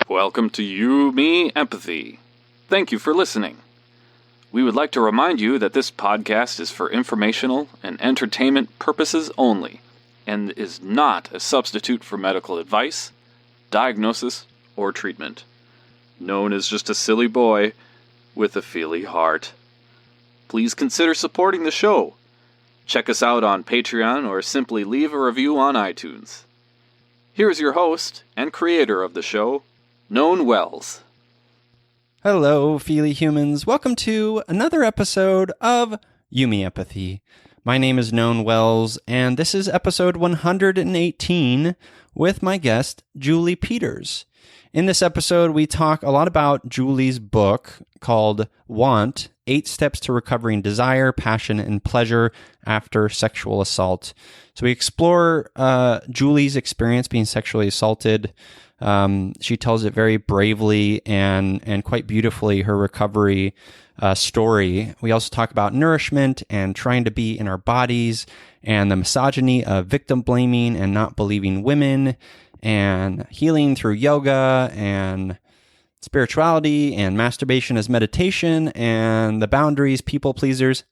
Welcome to You, Me, Empathy. Thank you for listening. We would like to remind you that this podcast is for informational and entertainment purposes only, and is not a substitute for medical advice, diagnosis, or treatment. Known as just a silly boy with a feely heart. Please consider supporting the show. Check us out on Patreon or simply leave a review on iTunes. Here's your host and creator of the show, Known Wells. Hello, Feely Humans. Welcome to another episode of You, Me, Empathy. My name is Known Wells, and this is episode 118 with my guest, Julie Peters. In this episode, we talk a lot about Julie's book called Want: 8 Steps to Recovering Desire, Passion, and Pleasure After Sexual Assault. So we explore Julie's experience being sexually assaulted. She tells it very bravely and quite beautifully, her recovery story. We also talk about nourishment and trying to be in our bodies and the misogyny of victim blaming and not believing women and healing through yoga and spirituality and masturbation as meditation and the boundaries people pleasers,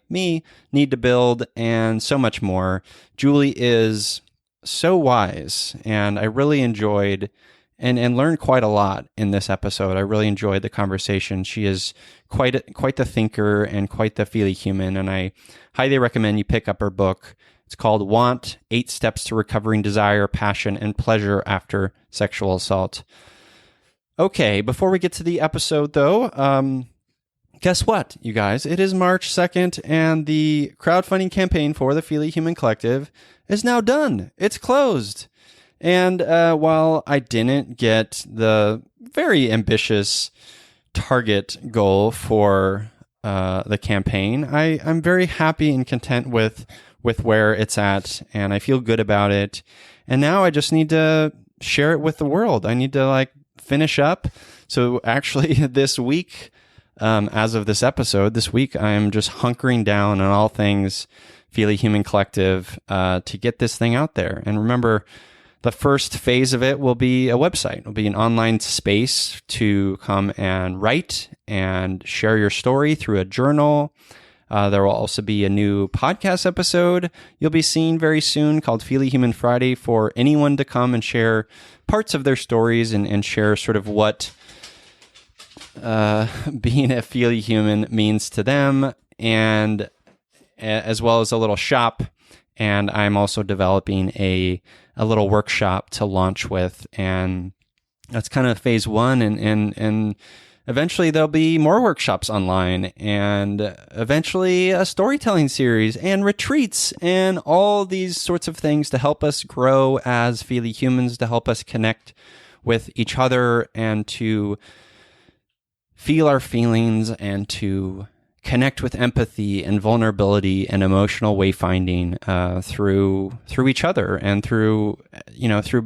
me, need to build, and so much more. Julie is so wise, and I really enjoyed and learned quite a lot in this episode. I really enjoyed the conversation. She is quite the thinker and quite the feely human, and I highly recommend you pick up her book. It's called Want: 8 Steps to Recovering Desire, Passion, and Pleasure After Sexual Assault. Okay, before we get to the episode, though, guess what, you guys? It is March 2nd, and the crowdfunding campaign for the Feely Human Collective is now done. It's closed. And while I didn't get the very ambitious target goal for the campaign, I'm very happy and content with where it's at, and I feel good about it. And now I just need to share it with the world. I need to finish up. So actually this week, as of this episode, this week I'm just hunkering down on all things Feely Human Collective to get this thing out there. And remember, the first phase of it will be a website. It'll be an online space to come and write and share your story through a journal. There will also be a new podcast episode you'll be seeing very soon called Feely Human Friday, for anyone to come and share parts of their stories and share sort of what being a feely human means to them, and as well as a little shop. And I'm also developing a little workshop to launch with, and that's kind of phase one, and eventually there'll be more workshops online, and eventually a storytelling series and retreats and all these sorts of things to help us grow as feely humans, to help us connect with each other and to feel our feelings and to connect with empathy and vulnerability and emotional wayfinding through each other, and through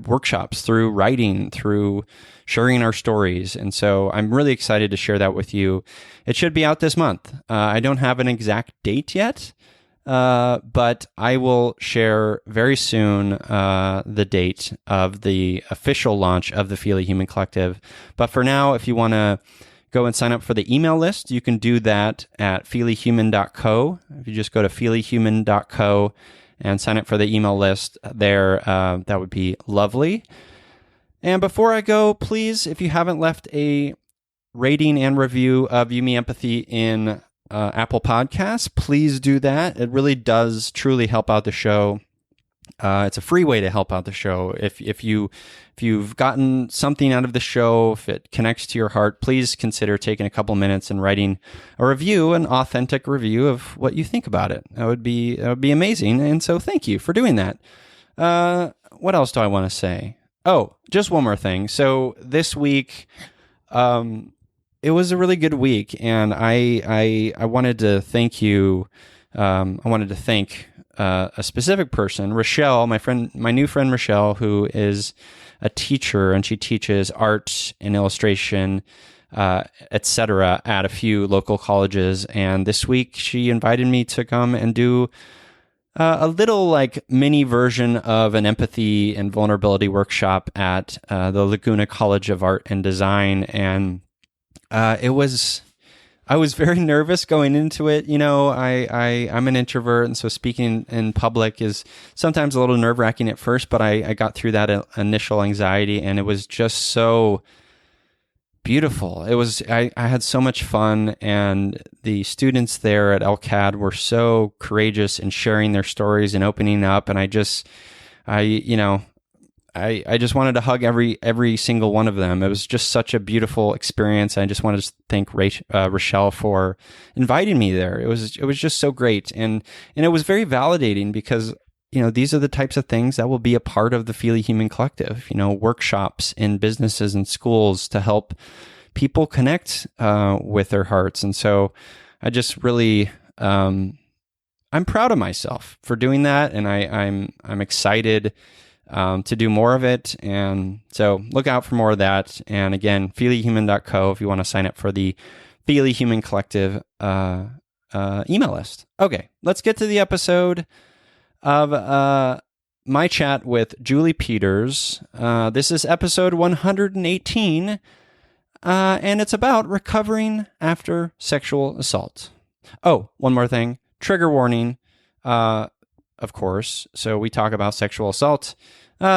workshops, through writing, through sharing our stories. And so I'm really excited to share that with you. It should be out this month. I don't have an exact date yet, but I will share very soon the date of the official launch of the Feely Human Collective. But for now, if you want to go and sign up for the email list, you can do that at feelyhuman.co. If you just go to feelyhuman.co and sign up for the email list there, that would be lovely. And before I go, please, if you haven't left a rating and review of You, Me, Empathy in Apple Podcasts, please do that. It really does truly help out the show. It's a free way to help out the show. If you've gotten something out of the show, if it connects to your heart, please consider taking a couple minutes and writing a review, an authentic review of what you think about it. That would be amazing. And so thank you for doing that. What else do I want to say? Oh, just one more thing. So this week, it was a really good week, and I wanted to thank you. I wanted to thank a specific person, Rochelle, my new friend Rochelle, who is a teacher, and she teaches art and illustration, etc., at a few local colleges. And this week, she invited me to come and do a little like mini version of an empathy and vulnerability workshop at the Laguna College of Art and Design. And I was very nervous going into it. I'm an introvert, and so speaking in public is sometimes a little nerve-wracking at first, but I got through that initial anxiety, and it was just so beautiful. I had so much fun, and the students there at LCAD were so courageous in sharing their stories and opening up, and I just wanted to hug every single one of them. It was just such a beautiful experience. I just wanted to thank Rochelle for inviting me there. It was just so great, and it was very validating because these are the types of things that will be a part of the Feely Human Collective. Workshops in businesses and schools to help people connect with their hearts, and so I just really I'm proud of myself for doing that, and I'm excited to do more of it. And so look out for more of that. And again, feelyhuman.co if you want to sign up for the Feely Human Collective email list. Okay, let's get to the episode of my chat with Julie Peters. This is episode 118, and it's about recovering after sexual assault. Oh, one more thing. Trigger warning. Of course. So we talk about sexual assault,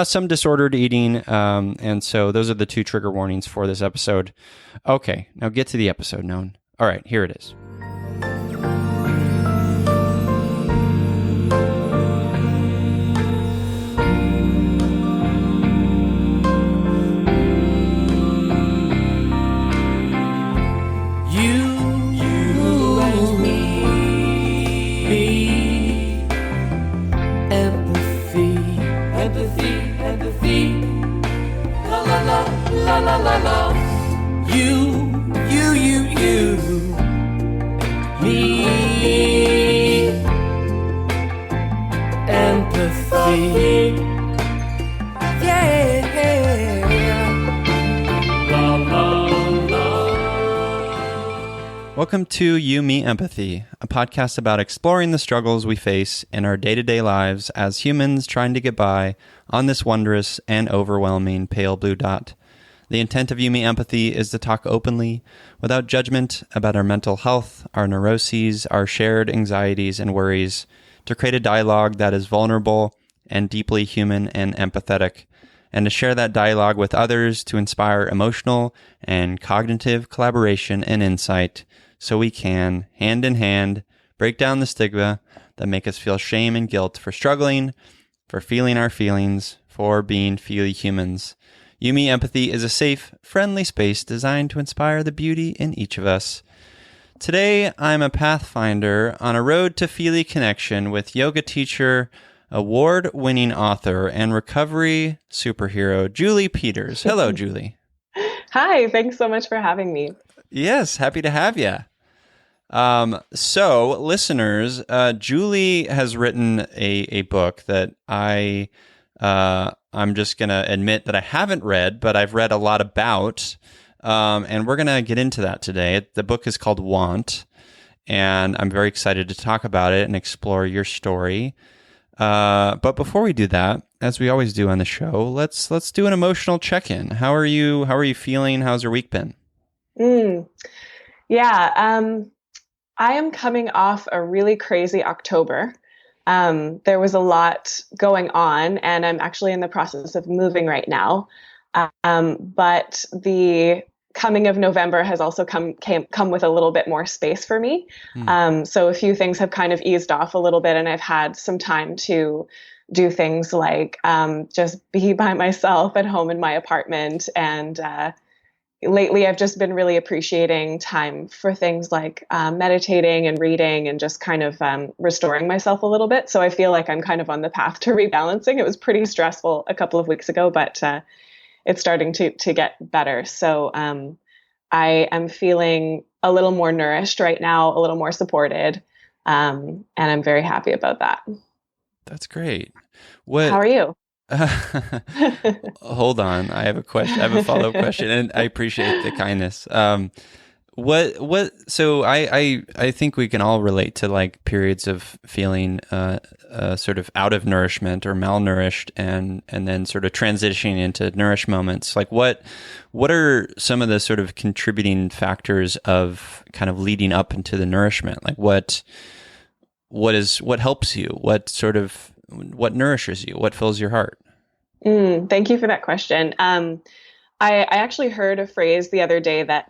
some disordered eating, and so those are the 2 trigger warnings for this episode. Okay, now get to the episode, Known. All right, here it is. Me, empathy, yeah, la, la, la. Welcome to You, Me, Empathy, a podcast about exploring the struggles we face in our day-to-day lives as humans trying to get by on this wondrous and overwhelming pale blue dot. The intent of You, Me, Empathy is to talk openly, without judgment, about our mental health, our neuroses, our shared anxieties and worries, to create a dialogue that is vulnerable and deeply human and empathetic, and to share that dialogue with others to inspire emotional and cognitive collaboration and insight, so we can, hand in hand, break down the stigma that make us feel shame and guilt for struggling, for feeling our feelings, for being feely humans. You, Me, Empathy is a safe, friendly space designed to inspire the beauty in each of us. Today, I'm a pathfinder on a road to Feely connection with yoga teacher, award-winning author, and recovery superhero, Julie Peters. Hello, Julie. Hi, thanks so much for having me. Yes, happy to have you. So, listeners, Julie has written a book that I'm just going to admit that I haven't read, but I've read a lot about, and we're going to get into that today. The book is called Want, and I'm very excited to talk about it and explore your story. But before we do that, as we always do on the show, let's do an emotional check-in. How are you feeling? How's your week been? Yeah, I am coming off a really crazy October. There was a lot going on, and I'm actually in the process of moving right now. But the coming of November has also come with a little bit more space for me. So a few things have kind of eased off a little bit, and I've had some time to do things like just be by myself at home in my apartment. And lately, I've just been really appreciating time for things like meditating and reading and just kind of restoring myself a little bit. So I feel like I'm kind of on the path to rebalancing. It was pretty stressful a couple of weeks ago, but it's starting to get better. So I am feeling a little more nourished right now, a little more supported, and I'm very happy about that. That's great. How are you? Hold on. I have a question. I have a follow-up question, and I appreciate the kindness. So I think we can all relate to like periods of feeling sort of out of nourishment or malnourished, and then sort of transitioning into nourished moments. Like what are some of the sort of contributing factors of kind of leading up into the nourishment? Like what helps you? What nourishes you? What fills your heart? Thank you for that question. I actually heard a phrase the other day that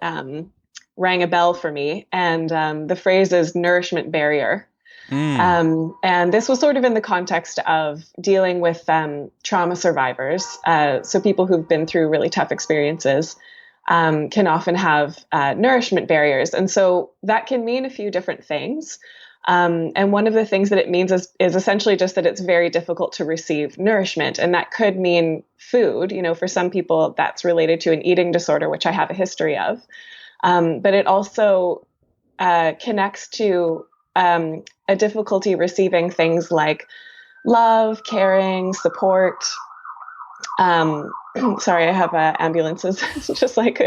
rang a bell for me, and the phrase is nourishment barrier. And this was sort of in the context of dealing with trauma survivors. So people who've been through really tough experiences can often have nourishment barriers. And so that can mean a few different things. And one of the things that it means is essentially just that it's very difficult to receive nourishment. And that could mean food. You know, for some people, that's related to an eating disorder, which I have a history of. But it also connects to a difficulty receiving things like love, caring, support. Sorry, I have ambulances just like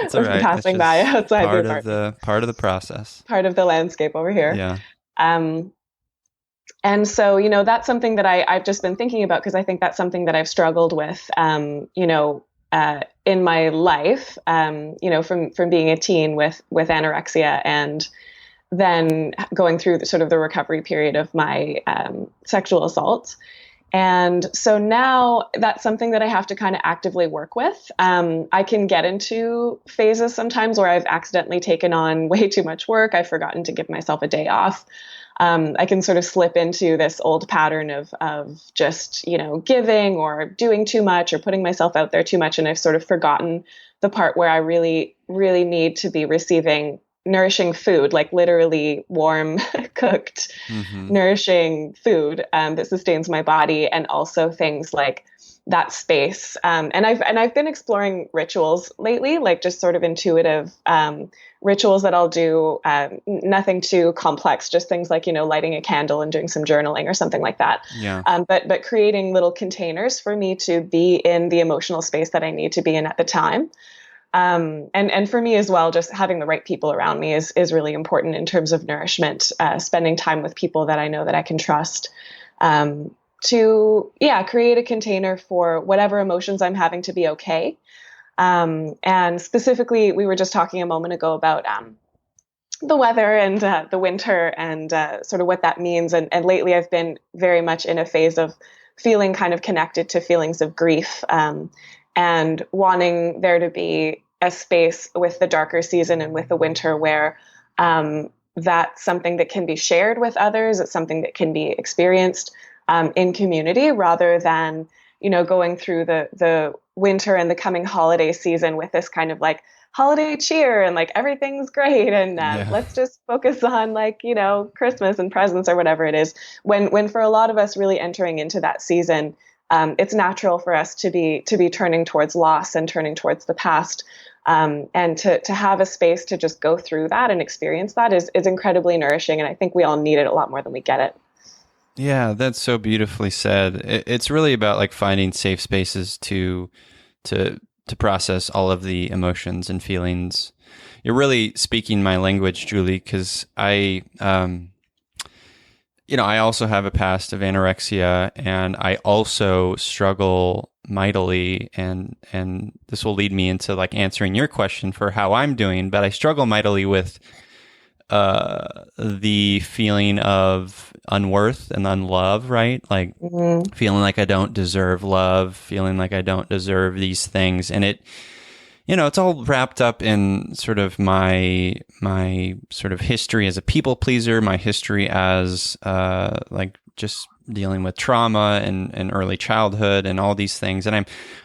passing by outside part the of the part of the process, part of the landscape over here. Yeah. And so, you know, that's something that I've just been thinking about, because I think that's something that I've struggled with, you know, in my life, you know, from being a teen with anorexia, and then going through sort of the recovery period of my sexual assault. And so now that's something that I have to kind of actively work with. I can get into phases sometimes where I've accidentally taken on way too much work. I've forgotten to give myself a day off. I can sort of slip into this old pattern of just, you know, giving or doing too much or putting myself out there too much. And I've sort of forgotten the part where I really, really need to be receiving nourishing food, like literally warm, cooked, nourishing food that sustains my body, and also things like that space. And I've been exploring rituals lately, like just sort of intuitive rituals that I'll do, nothing too complex, just things like, you know, lighting a candle and doing some journaling or something like that. Yeah. But creating little containers for me to be in the emotional space that I need to be in at the time. And for me as well, just having the right people around me is really important in terms of nourishment, spending time with people that I know that I can trust, to create a container for whatever emotions I'm having to be okay. And specifically, we were just talking a moment ago about the weather and the winter and sort of what that means. And lately I've been very much in a phase of feeling kind of connected to feelings of grief, and wanting there to be a space with the darker season and with the winter where that's something that can be shared with others. It's something that can be experienced in community, rather than, you know, going through the winter and the coming holiday season with this kind of like holiday cheer and like everything's great and let's just focus on like, you know, Christmas and presents or whatever it is. When for a lot of us really entering into that season, it's natural for us to be turning towards loss and turning towards the past, and to have a space to just go through that and experience that is incredibly nourishing. And I think we all need it a lot more than we get it. Yeah, that's so beautifully said. It's really about like finding safe spaces to process all of the emotions and feelings. You're really speaking my language, Julie, because I also have a past of anorexia, and I also struggle mightily, and this will lead me into like answering your question for how I'm doing, but I struggle mightily with the feeling of unworth and unlove, right? Like feeling like I don't deserve love, feeling like I don't deserve these things. And it, you know, it's all wrapped up in sort of my sort of history as a people pleaser, my history as like just dealing with trauma and early childhood and all these things. And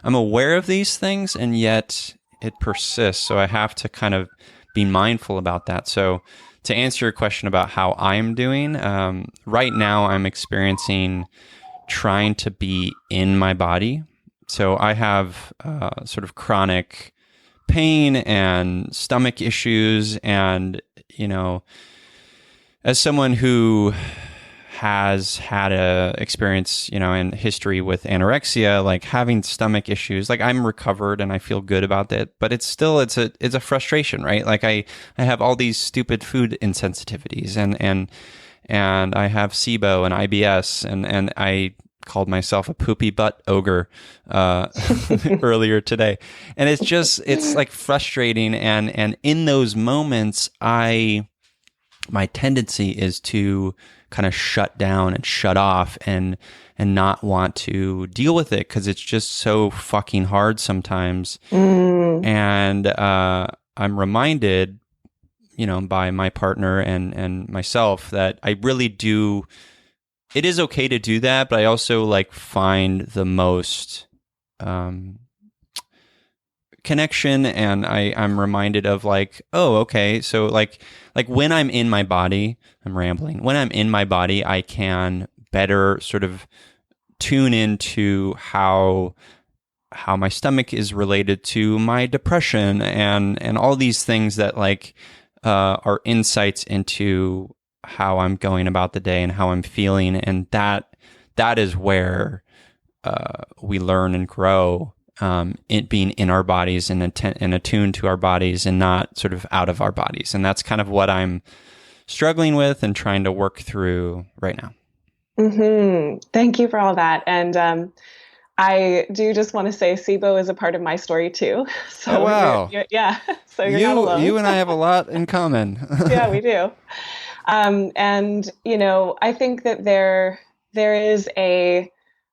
I'm aware of these things, and yet it persists. So I have to kind of be mindful about that. So to answer your question about how I'm doing, right now I'm experiencing trying to be in my body. So I have sort of chronic pain and stomach issues. And, you know, as someone who has had a experience, and history with anorexia, like having stomach issues. Like I'm recovered and I feel good about that, but it's a frustration, right? Like I have all these stupid food insensitivities, and I have SIBO and IBS, and I called myself a poopy butt ogre earlier today, and it's like frustrating, and in those moments my tendency is to kind of shut down and shut off and not want to deal with it because it's just so fucking hard sometimes. And I'm reminded, by my partner and myself that I really do. It is okay to do that, but I also like find the most connection, and I'm reminded of like, oh, okay, so like when I'm in my body, I'm rambling. When I'm in my body, I can better sort of tune into how my stomach is related to my depression and all these things that like are insights into how I'm going about the day and how I'm feeling, and that is where we learn and grow. It being in our bodies and attuned to our bodies and not sort of out of our bodies. And that's kind of what I'm struggling with and trying to work through right now. Thank you for all that. And I do just want to say SIBO is a part of my story too. So oh, wow. Yeah. So you're not alone. You and I have a lot in common. Yeah, we do. And, I think that there is a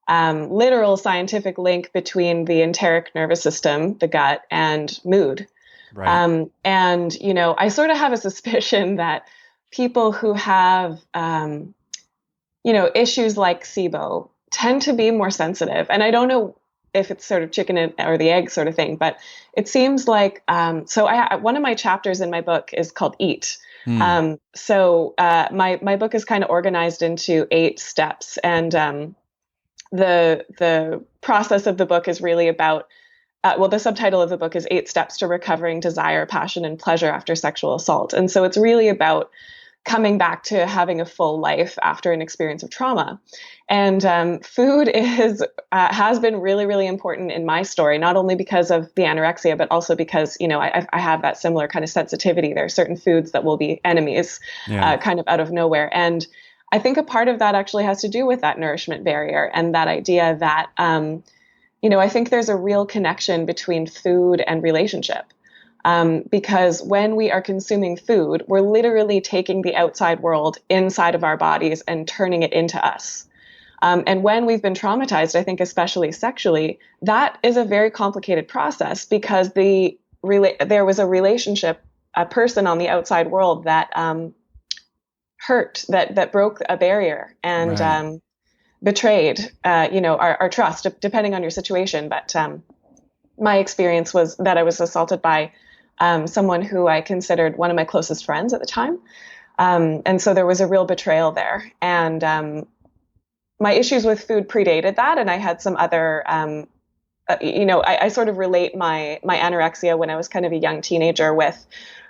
literal scientific link between the enteric nervous system, the gut, and mood. Right. And, I sort of have a suspicion that people who have, issues like SIBO tend to be more sensitive. And I don't know if it's sort of chicken or the egg sort of thing, but it seems like, one of my chapters in my book is called Eat. So my book is kind of organized into 8 steps, and the process of the book is really about, the subtitle of the book is 8 Steps to Recovering Desire, Passion, and Pleasure After Sexual Assault. And so it's really about coming back to having a full life after an experience of trauma. And food has been really, really important in my story, not only because of the anorexia, but also because, I have that similar kind of sensitivity. There are certain foods that will be enemies kind of out of nowhere. And I think a part of that actually has to do with that nourishment barrier and that idea that, I think there's a real connection between food and relationship. Because when we are consuming food, we're literally taking the outside world inside of our bodies and turning it into us. And when we've been traumatized, I think especially sexually, that is a very complicated process because there was a relationship, a person on the outside world that hurt, that broke a barrier and Right. Betrayed, our trust, depending on your situation. But my experience was that I was assaulted by someone who I considered one of my closest friends at the time. And so there was a real betrayal there. And my issues with food predated that. And I had some other, I sort of relate my anorexia when I was kind of a young teenager with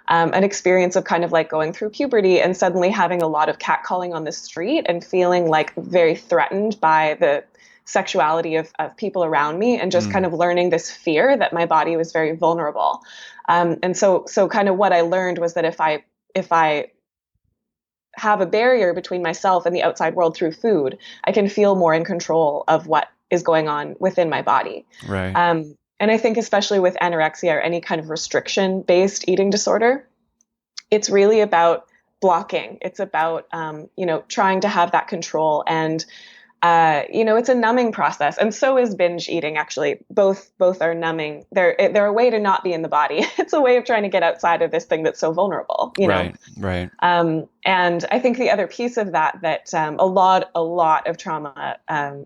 an experience of kind of like going through puberty and suddenly having a lot of catcalling on the street and feeling like very threatened by the sexuality of people around me, and just kind of learning this fear that my body was very vulnerable. And so kind of what I learned was that if I have a barrier between myself and the outside world through food, I can feel more in control of what is going on within my body. Right. And I think especially with anorexia or any kind of restriction-based eating disorder, it's really about blocking. It's about, trying to have that control. And it's a numbing process, and so is binge eating. Actually, both are numbing. They're a way to not be in the body. It's a way of trying to get outside of this thing that's so vulnerable. Right. And I think the other piece of that a lot of trauma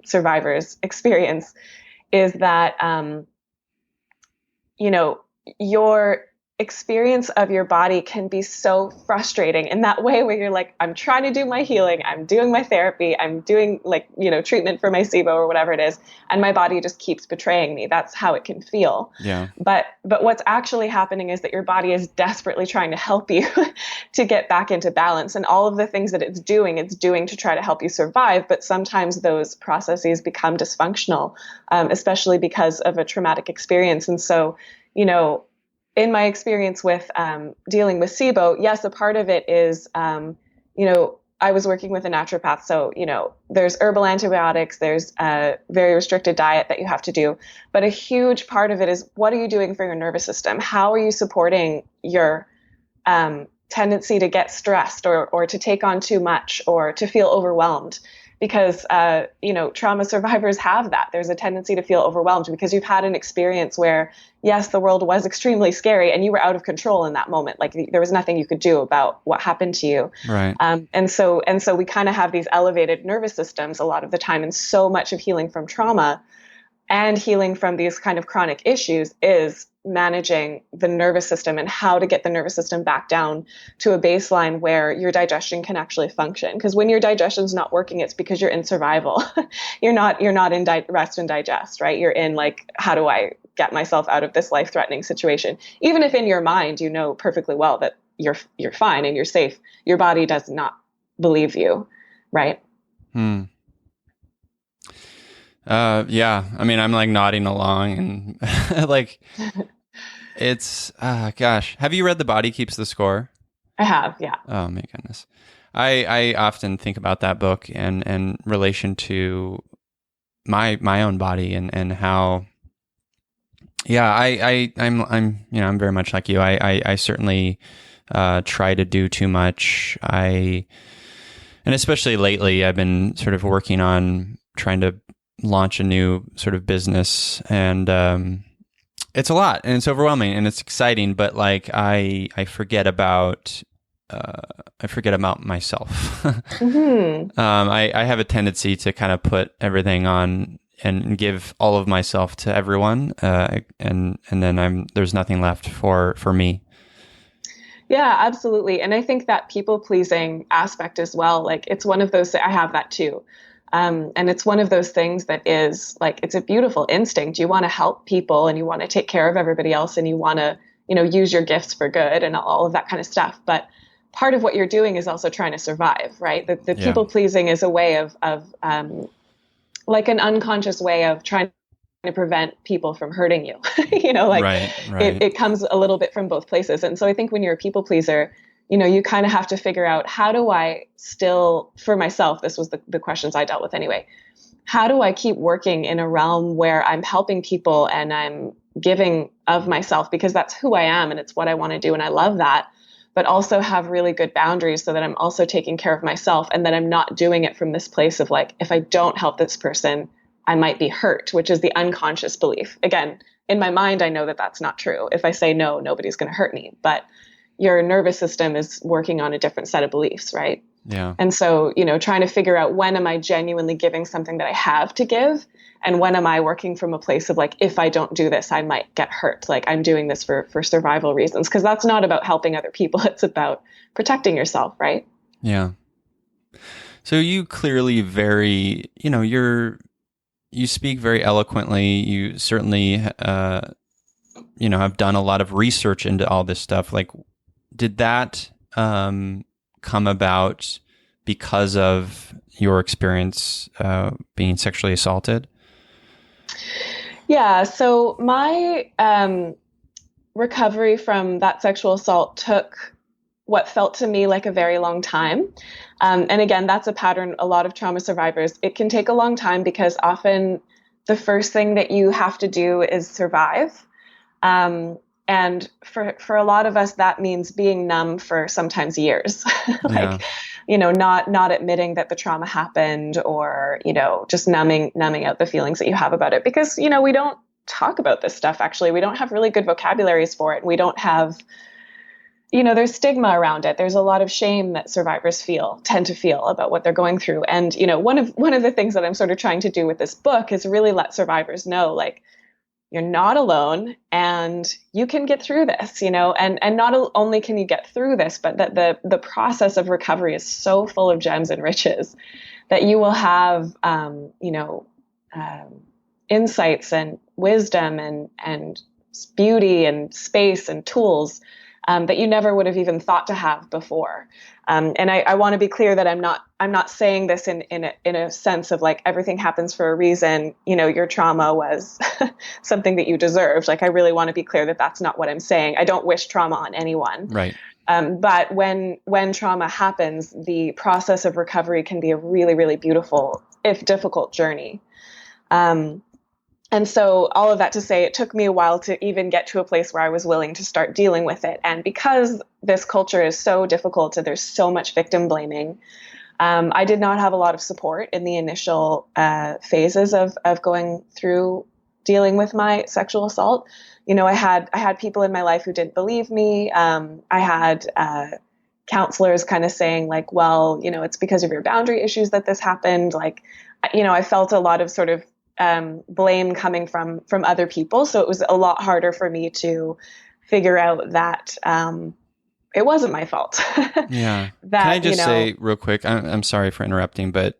survivors experience is that experience of your body can be so frustrating in that way where you're like, I'm trying to do my healing, I'm doing my therapy, I'm doing like, treatment for my SIBO or whatever it is, and my body just keeps betraying me. That's how it can feel. Yeah. But what's actually happening is that your body is desperately trying to help you to get back into balance, and all of the things that it's doing to try to help you survive. But sometimes those processes become dysfunctional, especially because of a traumatic experience. And so, in my experience with dealing with SIBO, yes, a part of it is, I was working with a naturopath. So, there's herbal antibiotics, there's a very restricted diet that you have to do. But a huge part of it is, what are you doing for your nervous system? How are you supporting your tendency to get stressed or to take on too much or to feel overwhelmed? Because, trauma survivors have that. There's a tendency to feel overwhelmed because you've had an experience where, yes, the world was extremely scary and you were out of control in that moment. Like there was nothing you could do about what happened to you. Right. And so we kind of have these elevated nervous systems a lot of the time. And so much of healing from trauma and healing from these kind of chronic issues is managing the nervous system and how to get the nervous system back down to a baseline where your digestion can actually function. Because when your digestion's not working, it's because you're in survival. You're not in rest and digest, right? You're in like, how do I get myself out of this life-threatening situation? Even if in your mind you know perfectly well that you're fine and you're safe, your body does not believe you, right? Yeah. I mean, I'm like nodding along and like, it's, gosh, have you read The Body Keeps the Score? I have. Yeah. Oh my goodness. I often think about that book and relation to my own body and how, yeah, I'm very much like you. I certainly, try to do too much. And especially lately, I've been sort of working on trying to launch a new sort of business, and it's a lot and it's overwhelming and it's exciting, but like I forget about myself. Mm-hmm. I have a tendency to kind of put everything on and give all of myself to everyone, and then there's nothing left for me. Yeah, absolutely. And I think that people pleasing aspect as well, like it's one of those, I have that too. And it's one of those things that is like, it's a beautiful instinct. You want to help people and you want to take care of everybody else and you want to, use your gifts for good and all of that kind of stuff. But part of what you're doing is also trying to survive, right? The people pleasing is a way of like an unconscious way of trying to prevent people from hurting you. Right. It comes a little bit from both places. And so I think when you're a people pleaser, you kind of have to figure out, how do I still, for myself, this was the questions I dealt with anyway, how do I keep working in a realm where I'm helping people and I'm giving of myself because that's who I am and it's what I want to do and I love that, but also have really good boundaries so that I'm also taking care of myself and that I'm not doing it from this place of like, if I don't help this person, I might be hurt, which is the unconscious belief. Again, in my mind, I know that that's not true. If I say no, nobody's going to hurt me, but your nervous system is working on a different set of beliefs, right? Yeah. And so, trying to figure out, when am I genuinely giving something that I have to give? And when am I working from a place of like, if I don't do this, I might get hurt. Like I'm doing this for survival reasons, because that's not about helping other people. It's about protecting yourself, right? Yeah. So you clearly you speak very eloquently. You certainly, have done a lot of research into all this stuff. Like, did that come about because of your experience being sexually assaulted? Yeah. So my recovery from that sexual assault took what felt to me like a very long time. And again, that's a pattern. A lot of trauma survivors, it can take a long time because often the first thing that you have to do is survive. And for a lot of us, that means being numb for sometimes years, like, not admitting that the trauma happened or, just numbing out the feelings that you have about it, because, we don't talk about this stuff. Actually, we don't have really good vocabularies for it. We don't have, there's stigma around it. There's a lot of shame that survivors tend to feel about what they're going through. And, one of the things that I'm sort of trying to do with this book is really let survivors know, like, you're not alone, and you can get through this, and not only can you get through this, but that the process of recovery is so full of gems and riches that you will have, insights and wisdom and beauty and space and tools that you never would have even thought to have before. And I want to be clear that I'm not saying this in a sense of like everything happens for a reason. Your trauma was something that you deserved. Like, I really want to be clear that that's not what I'm saying. I don't wish trauma on anyone. Right. But when trauma happens, the process of recovery can be a really, really beautiful, if difficult, journey. And so all of that to say, it took me a while to even get to a place where I was willing to start dealing with it. And because this culture is so difficult and there's so much victim blaming, I did not have a lot of support in the initial phases of going through dealing with my sexual assault. I had people in my life who didn't believe me. I had counselors kind of saying like, well, it's because of your boundary issues that this happened. Like, I felt a lot of sort of blame coming from other people. So it was a lot harder for me to figure out that it wasn't my fault. Yeah. That, Can I just say real quick, I'm sorry for interrupting, but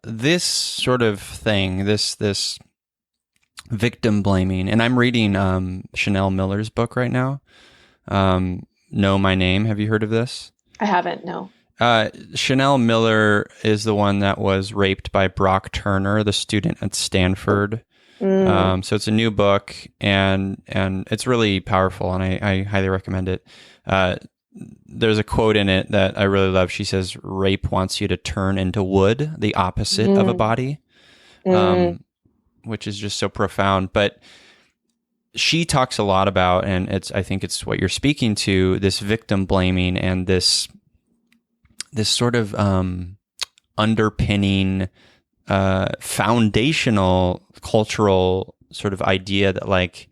this sort of thing, this victim blaming, and I'm reading Chanel Miller's book right now, Know My Name. Have you heard of this? I haven't, no. Chanel Miller is the one that was raped by Brock Turner, the student at Stanford. So it's a new book, and it's really powerful, and I highly recommend it. There's a quote in it that I really love. She says, "Rape wants you to turn into wood, the opposite of a body," which is just so profound. But she talks a lot about, and I think it's what you're speaking to, this victim blaming and this sort of underpinning foundational cultural sort of idea that like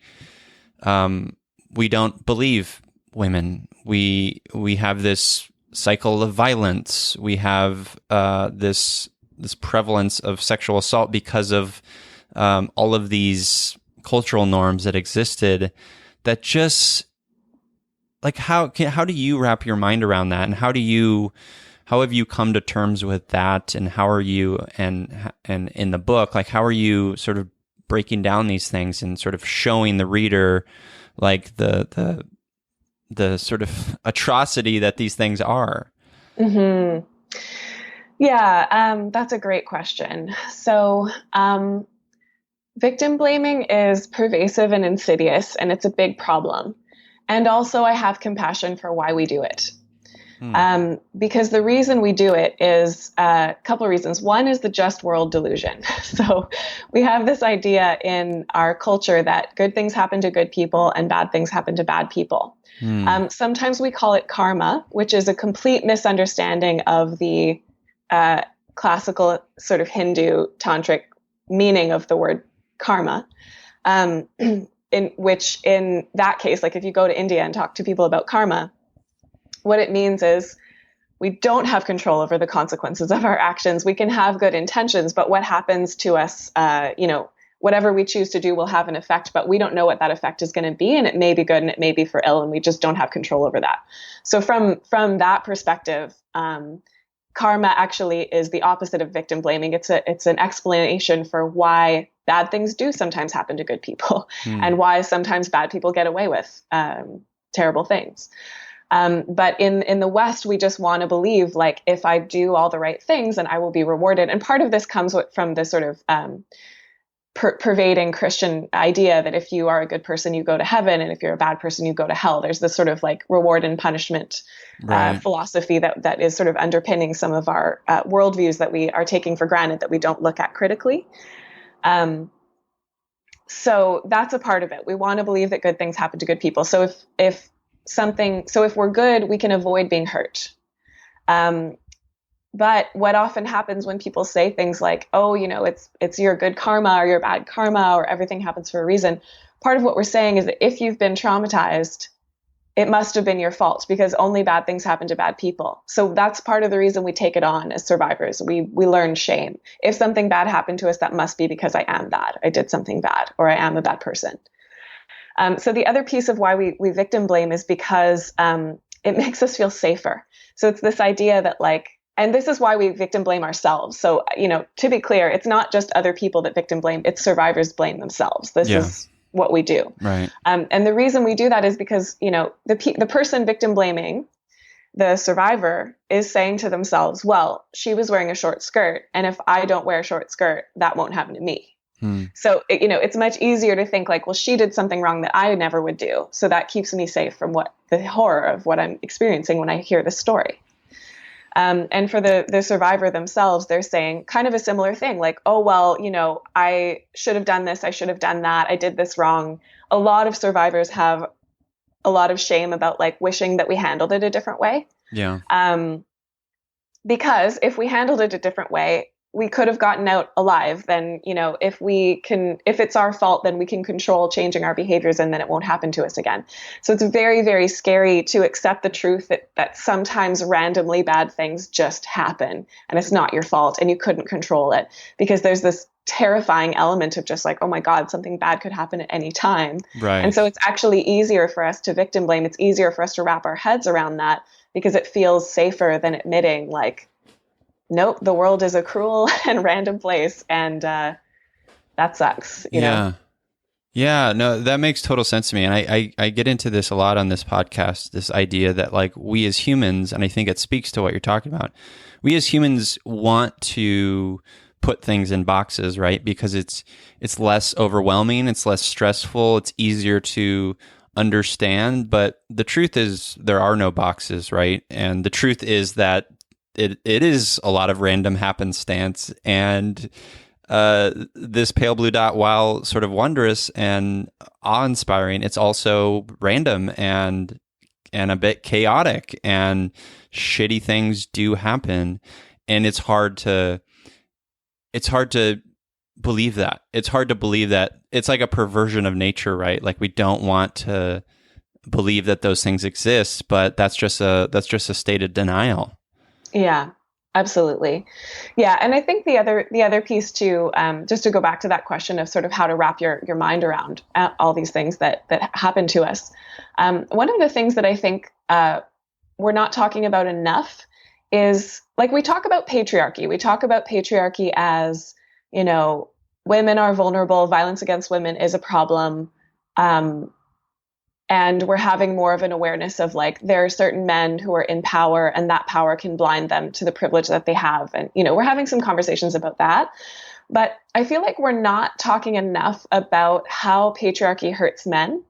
we don't believe women. We have this cycle of violence. We have this prevalence of sexual assault because of all of these cultural norms that existed that just like how do you wrap your mind around that, and how have you come to terms with that, and how are you and in the book, like how are you sort of breaking down these things and sort of showing the reader like the sort of atrocity that these things are? Mm-hmm. Yeah, that's a great question. So victim blaming is pervasive and insidious, and it's a big problem. And also I have compassion for why we do it. Because the reason we do it is a couple of reasons. One is the just world delusion. So we have this idea in our culture that good things happen to good people and bad things happen to bad people. Sometimes we call it karma, which is a complete misunderstanding of the classical sort of Hindu tantric meaning of the word karma. In that case, like if you go to India and talk to people about karma, what it means is we don't have control over the consequences of our actions. We can have good intentions, but what happens to us, whatever we choose to do will have an effect, but we don't know what that effect is going to be. And it may be good and it may be for ill, and we just don't have control over that. So from that perspective, karma actually is the opposite of victim blaming. It's an explanation for why bad things do sometimes happen to good people and why sometimes bad people get away with terrible things. But in the West, we just want to believe like if I do all the right things, then I will be rewarded. And part of this comes from this sort of pervading Christian idea that if you are a good person, you go to heaven, and if you're a bad person, you go to hell. There's this sort of like reward and punishment philosophy that is sort of underpinning some of our worldviews that we are taking for granted, that we don't look at critically. So that's a part of it. We want to believe that good things happen to good people. So if we're good, we can avoid being hurt. But what often happens when people say things like, oh, it's your good karma or your bad karma or everything happens for a reason. Part of what we're saying is that if you've been traumatized, it must have been your fault because only bad things happen to bad people. So that's part of the reason we take it on as survivors. We learn shame. If something bad happened to us, that must be because I am bad. I did something bad, or I am a bad person. So the other piece of why we victim blame is because it makes us feel safer. So it's this idea that and this is why we victim blame ourselves. So, to be clear, it's not just other people that victim blame, it's survivors blame themselves. This is what we do. Right. And the reason we do that is because, the person victim blaming, the survivor, is saying to themselves, well, she was wearing a short skirt, and if I don't wear a short skirt, that won't happen to me. So, it's much easier to think well, she did something wrong that I never would do. So that keeps me safe from the horror of what I'm experiencing when I hear the story. And for the survivor themselves, they're saying kind of a similar thing, oh, well, I should have done this. I should have done that. I did this wrong. A lot of survivors have a lot of shame about wishing that we handled it a different way. Yeah. Because if we handled it a different way, we could have gotten out alive. Then, if it's our fault, then we can control changing our behaviors and then it won't happen to us again. So it's very, very scary to accept the truth that sometimes randomly bad things just happen and it's not your fault and you couldn't control it, because there's this terrifying element of just oh my God, something bad could happen at any time. Right. And so it's actually easier for us to victim blame. It's easier for us to wrap our heads around that because it feels safer than admitting nope, the world is a cruel and random place, and that sucks. You know? Yeah, no, that makes total sense to me. And I get into this a lot on this podcast, this idea that we as humans, and I think it speaks to what you're talking about, we as humans want to put things in boxes, right? Because it's less overwhelming, it's less stressful, it's easier to understand. But the truth is there are no boxes, right? And the truth is that it is a lot of random happenstance, and this pale blue dot, while sort of wondrous and awe-inspiring, it's also random and a bit chaotic, and shitty things do happen, and it's hard to believe that. It's hard to believe that. It's like a perversion of nature, right? We don't want to believe that those things exist, but that's just a state of denial. Yeah, absolutely. Yeah. And I think the other piece too, just to go back to that question of sort of how to wrap your mind around all these things that happen to us. One of the things that I think we're not talking about enough is we talk about patriarchy. We talk about patriarchy as, women are vulnerable, violence against women is a problem. And we're having more of an awareness of there are certain men who are in power and that power can blind them to the privilege that they have. And, we're having some conversations about that. But I feel we're not talking enough about how patriarchy hurts men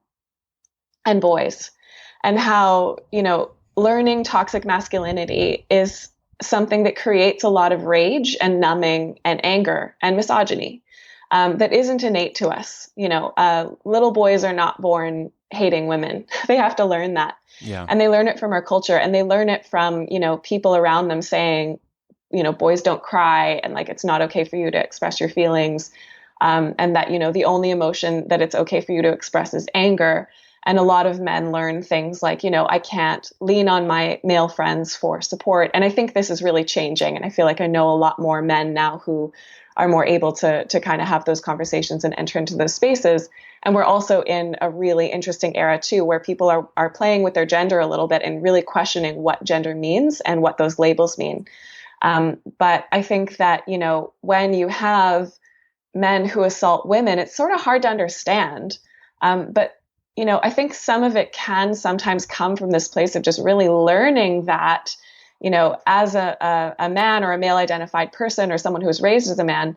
and boys, and how, learning toxic masculinity is something that creates a lot of rage and numbing and anger and misogyny that isn't innate to us. Little boys are not born hating women. They have to learn that. Yeah. And they learn it from our culture, and they learn it from, people around them saying, boys don't cry, and it's not okay for you to express your feelings. And that, the only emotion that it's okay for you to express is anger. And a lot of men learn things I can't lean on my male friends for support. And I think this is really changing. And I feel I know a lot more men now who are more able to kind of have those conversations and enter into those spaces. And we're also in a really interesting era too, where people are playing with their gender a little bit and really questioning what gender means and what those labels mean. But I think that, when you have men who assault women, it's sort of hard to understand. But I think some of it can sometimes come from this place of just really learning that, as a man or a male identified person or someone who was raised as a man,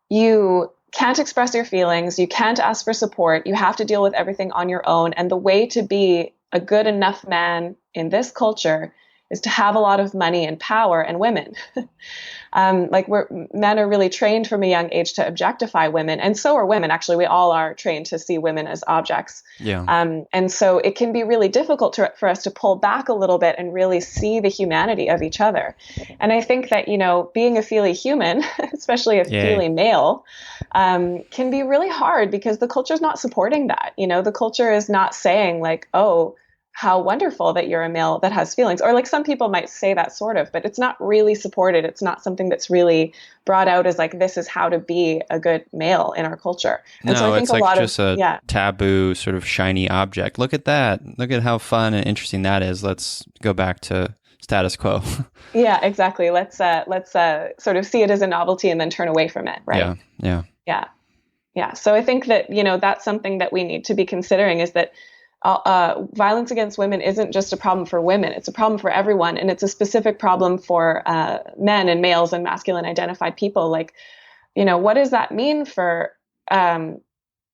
you can't express your feelings. You can't ask for support. You have to deal with everything on your own. And the way to be a good enough man in this culture is to have a lot of money and power and women. Men are really trained from a young age to objectify women, and so are women. Actually, we all are trained to see women as objects. Yeah. And so it can be really difficult for us to pull back a little bit and really see the humanity of each other. And I think that, being a feely human, especially a feely male, can be really hard because the culture is not supporting that. The culture is not saying oh, how wonderful that you're a male that has feelings. Or like some people might say that sort of, but it's not really supported. It's not something that's really brought out as like, this is how to be a good male in our culture. And so I think it's a like lot just of, a taboo sort of shiny object. Look at that. Look at how fun and interesting that is. Let's go back to status quo. Yeah, exactly. Let's sort of see it as a novelty and then turn away from it. Right. Yeah. So I think that, that's something that we need to be considering, is that violence against women isn't just a problem for women. It's a problem for everyone. And it's a specific problem for men and males and masculine identified people. Like, what does that mean for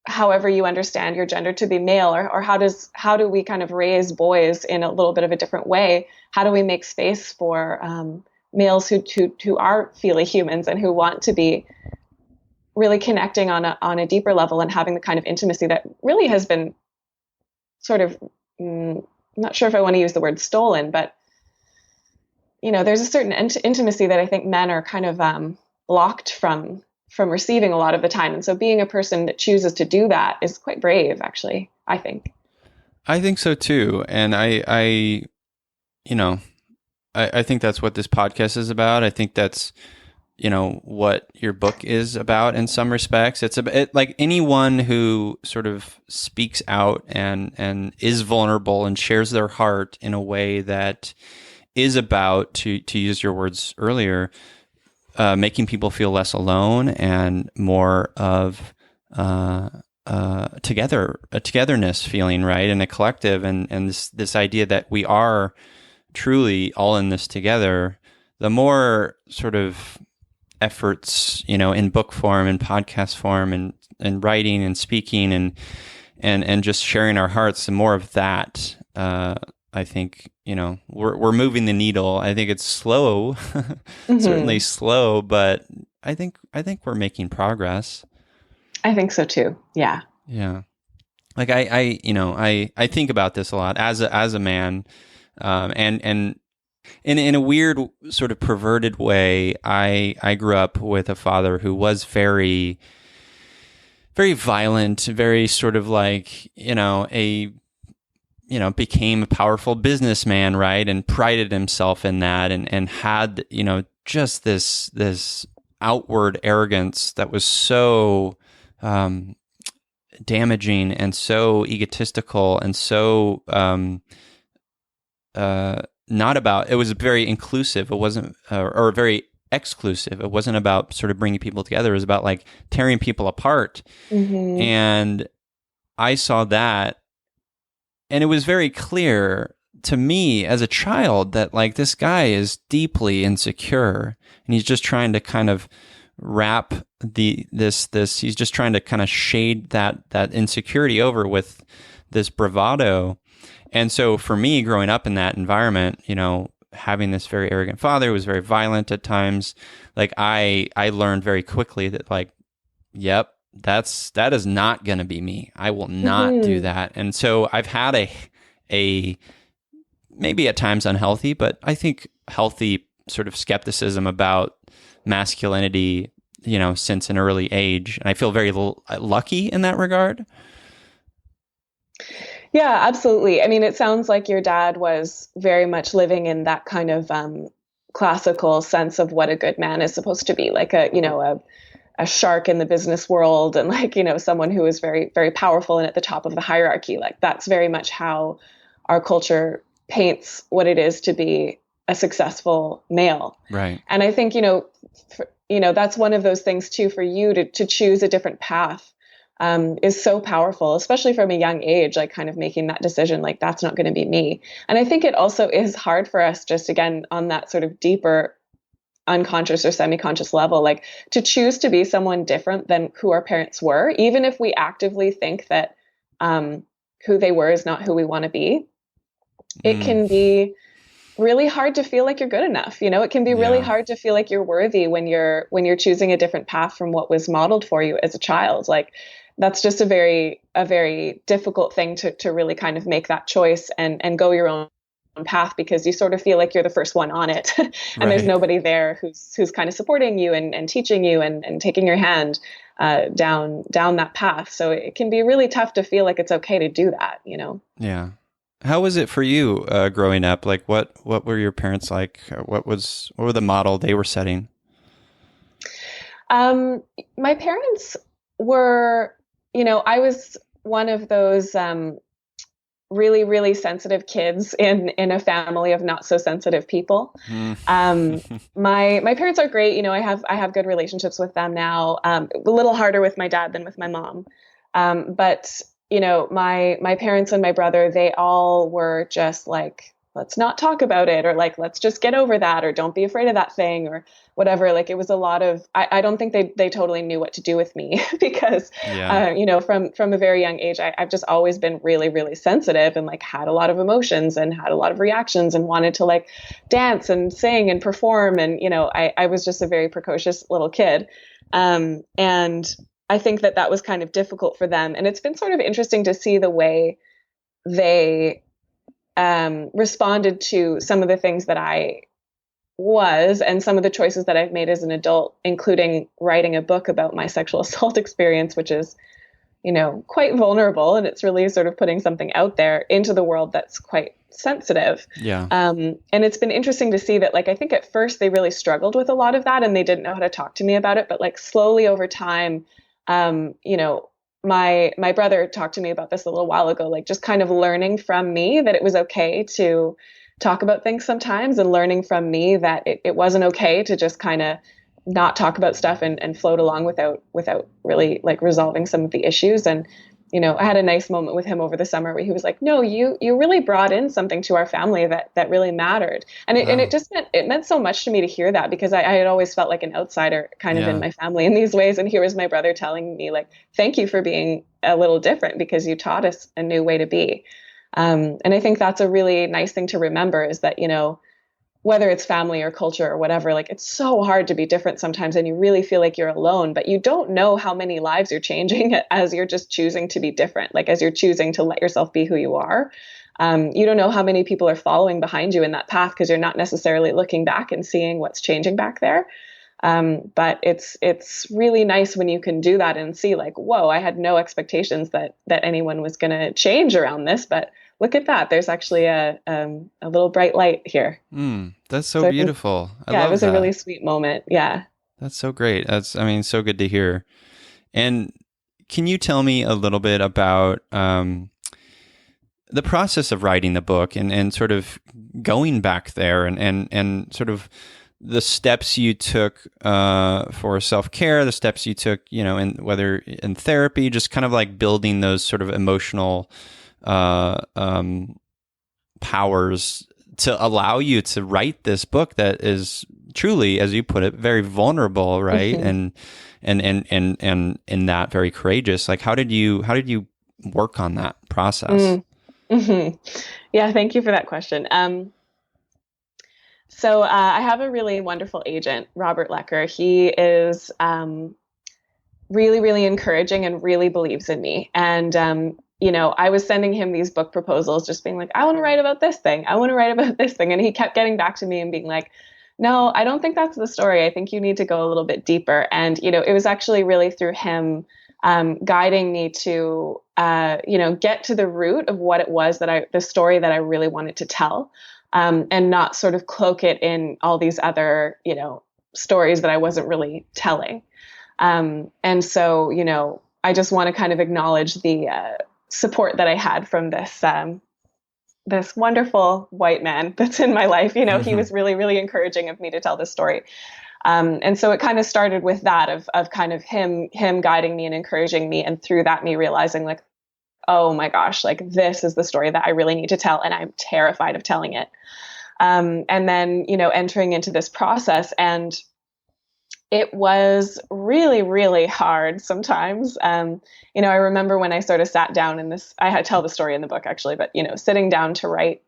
however you understand your gender to be male, or how do we kind of raise boys in a little bit of a different way? How do we make space for males who are feely humans and who want to be really connecting on a deeper level and having the kind of intimacy that really has been sort of, I'm not sure if I want to use the word stolen, but, there's a certain intimacy that I think men are kind of blocked from receiving a lot of the time. And so being a person that chooses to do that is quite brave, actually, I think. I think so too. And I think that's what this podcast is about. I think that's, what your book is about in some respects. It's like anyone who sort of speaks out and is vulnerable and shares their heart in a way that is about, to use your words earlier, making people feel less alone and more of a togetherness feeling, right? And a collective, and this idea that we are truly all in this together. The more sort of efforts, in book form and podcast form and writing and speaking and just sharing our hearts, and more of that, I think, we're moving the needle. I think it's slow, certainly slow, but I think we're making progress. I think so too. Yeah. Yeah. Like I think about this a lot as a man, and in a weird sort of perverted way, I grew up with a father who was very, very violent, very sort of like, became a powerful businessman, right? And prided himself in that, and had, just this outward arrogance that was so damaging and so egotistical and so not about, it was very inclusive. It wasn't, or very exclusive. It wasn't about sort of bringing people together. It was about like tearing people apart. Mm-hmm. And I saw that, and it was very clear to me as a child that like this guy is deeply insecure, and he's just trying to kind of wrap he's just trying to kind of shade that insecurity over with this bravado. And so for me, growing up in that environment, having this very arrogant father who was very violent at times, like I learned very quickly that like, yep, that is not going to be me. I will not do that. And so I've had a maybe at times unhealthy, but I think healthy sort of skepticism about masculinity, since an early age. And I feel very lucky in that regard. Yeah, absolutely. I mean, it sounds like your dad was very much living in that kind of classical sense of what a good man is supposed to be, like a shark in the business world, and like, someone who is very, very powerful and at the top of the hierarchy. Like that's very much how our culture paints what it is to be a successful male. Right. And I think, that's one of those things too, for you to choose a different path. Is so powerful, especially from a young age, like kind of making that decision, like that's not going to be me. And I think it also is hard for us, just again, on that sort of deeper unconscious or semi-conscious level, like to choose to be someone different than who our parents were, even if we actively think that who they were is not who we want to be. It can be really hard to feel like you're good enough. It can be really hard to feel like you're worthy when you're choosing a different path from what was modeled for you as a child. Like that's just a very difficult thing to really kind of make that choice and go your own path, because you sort of feel like you're the first one on it and there's nobody there who's kind of supporting you and teaching you and taking your hand down that path. So it can be really tough to feel like it's okay to do that, Yeah. How was it for you growing up? Like, what were your parents like? What were the model they were setting? My parents were, I was one of those really, really sensitive kids in a family of not so sensitive people. Mm. My parents are great. I have good relationships with them now. A little harder with my dad than with my mom. But my parents and my brother, they all were just like, let's not talk about it, or like, let's just get over that, or don't be afraid of that thing, or whatever. Like, it was a lot of, I don't think they totally knew what to do with me because, Yeah. from a very young age, I've just always been really, really sensitive and like had a lot of emotions and had a lot of reactions and wanted to like dance and sing and perform. And, I was just a very precocious little kid. And I think that was kind of difficult for them. And it's been sort of interesting to see the way they responded to some of the things that I was and some of the choices that I've made as an adult, including writing a book about my sexual assault experience, which is, quite vulnerable. And it's really sort of putting something out there into the world that's quite sensitive. Yeah. And it's been interesting to see that, like, I think at first they really struggled with a lot of that and they didn't know how to talk to me about it. But like slowly over time, my brother talked to me about this a little while ago, like just kind of learning from me that it was okay to talk about things sometimes, and learning from me that it wasn't okay to just kind of not talk about stuff and float along without really like resolving some of the issues. And, I had a nice moment with him over the summer where he was like, no, you really brought in something to our family that really mattered. And it just meant so much to me to hear that, because I had always felt like an outsider kind of in my family in these ways. And here was my brother telling me like, thank you for being a little different because you taught us a new way to be. And I think that's a really nice thing to remember, is that, whether it's family or culture or whatever, like it's so hard to be different sometimes and you really feel like you're alone, but you don't know how many lives you're changing as you're just choosing to be different. Like as you're choosing to let yourself be who you are. You don't know how many people are following behind you in that path because you're not necessarily looking back and seeing what's changing back there. But it's really nice when you can do that and see like, whoa, I had no expectations that anyone was going to change around this, but look at that. There's actually a little bright light here. That's so beautiful. I love it was that. a really sweet moment. Yeah. That's so great. So good to hear. And can you tell me a little bit about the process of writing the book and sort of going back there and sort of the steps you took for self-care, the steps you took, whether in therapy, just kind of like building those sort of emotional powers to allow you to write this book that is truly, as you put it, very vulnerable, right? Mm-hmm. and that very courageous. Like, how did you work on that process? Mm-hmm. Yeah, thank you for that question. So I have a really wonderful agent, Robert Lecker. He is really, really encouraging and really believes in me. And I was sending him these book proposals, just being like, I want to write about this thing. I want to write about this thing. And he kept getting back to me and being like, no, I don't think that's the story. I think you need to go a little bit deeper. And, it was actually really through him guiding me to, get to the root of what it was the story that I really wanted to tell, and not sort of cloak it in all these other, stories that I wasn't really telling. And so, I just want to kind of acknowledge the support that I had from this wonderful white man that's in my life. Mm-hmm. He was really, really encouraging of me to tell this story. And so it kind of started with that of kind of him guiding me and encouraging me. And through that, me realizing like, oh my gosh, like this is the story that I really need to tell. And I'm terrified of telling it. And then, entering into this process, and it was really, really hard sometimes. I remember when I sort of sat down in this, I had to tell the story in the book actually, but, sitting down to write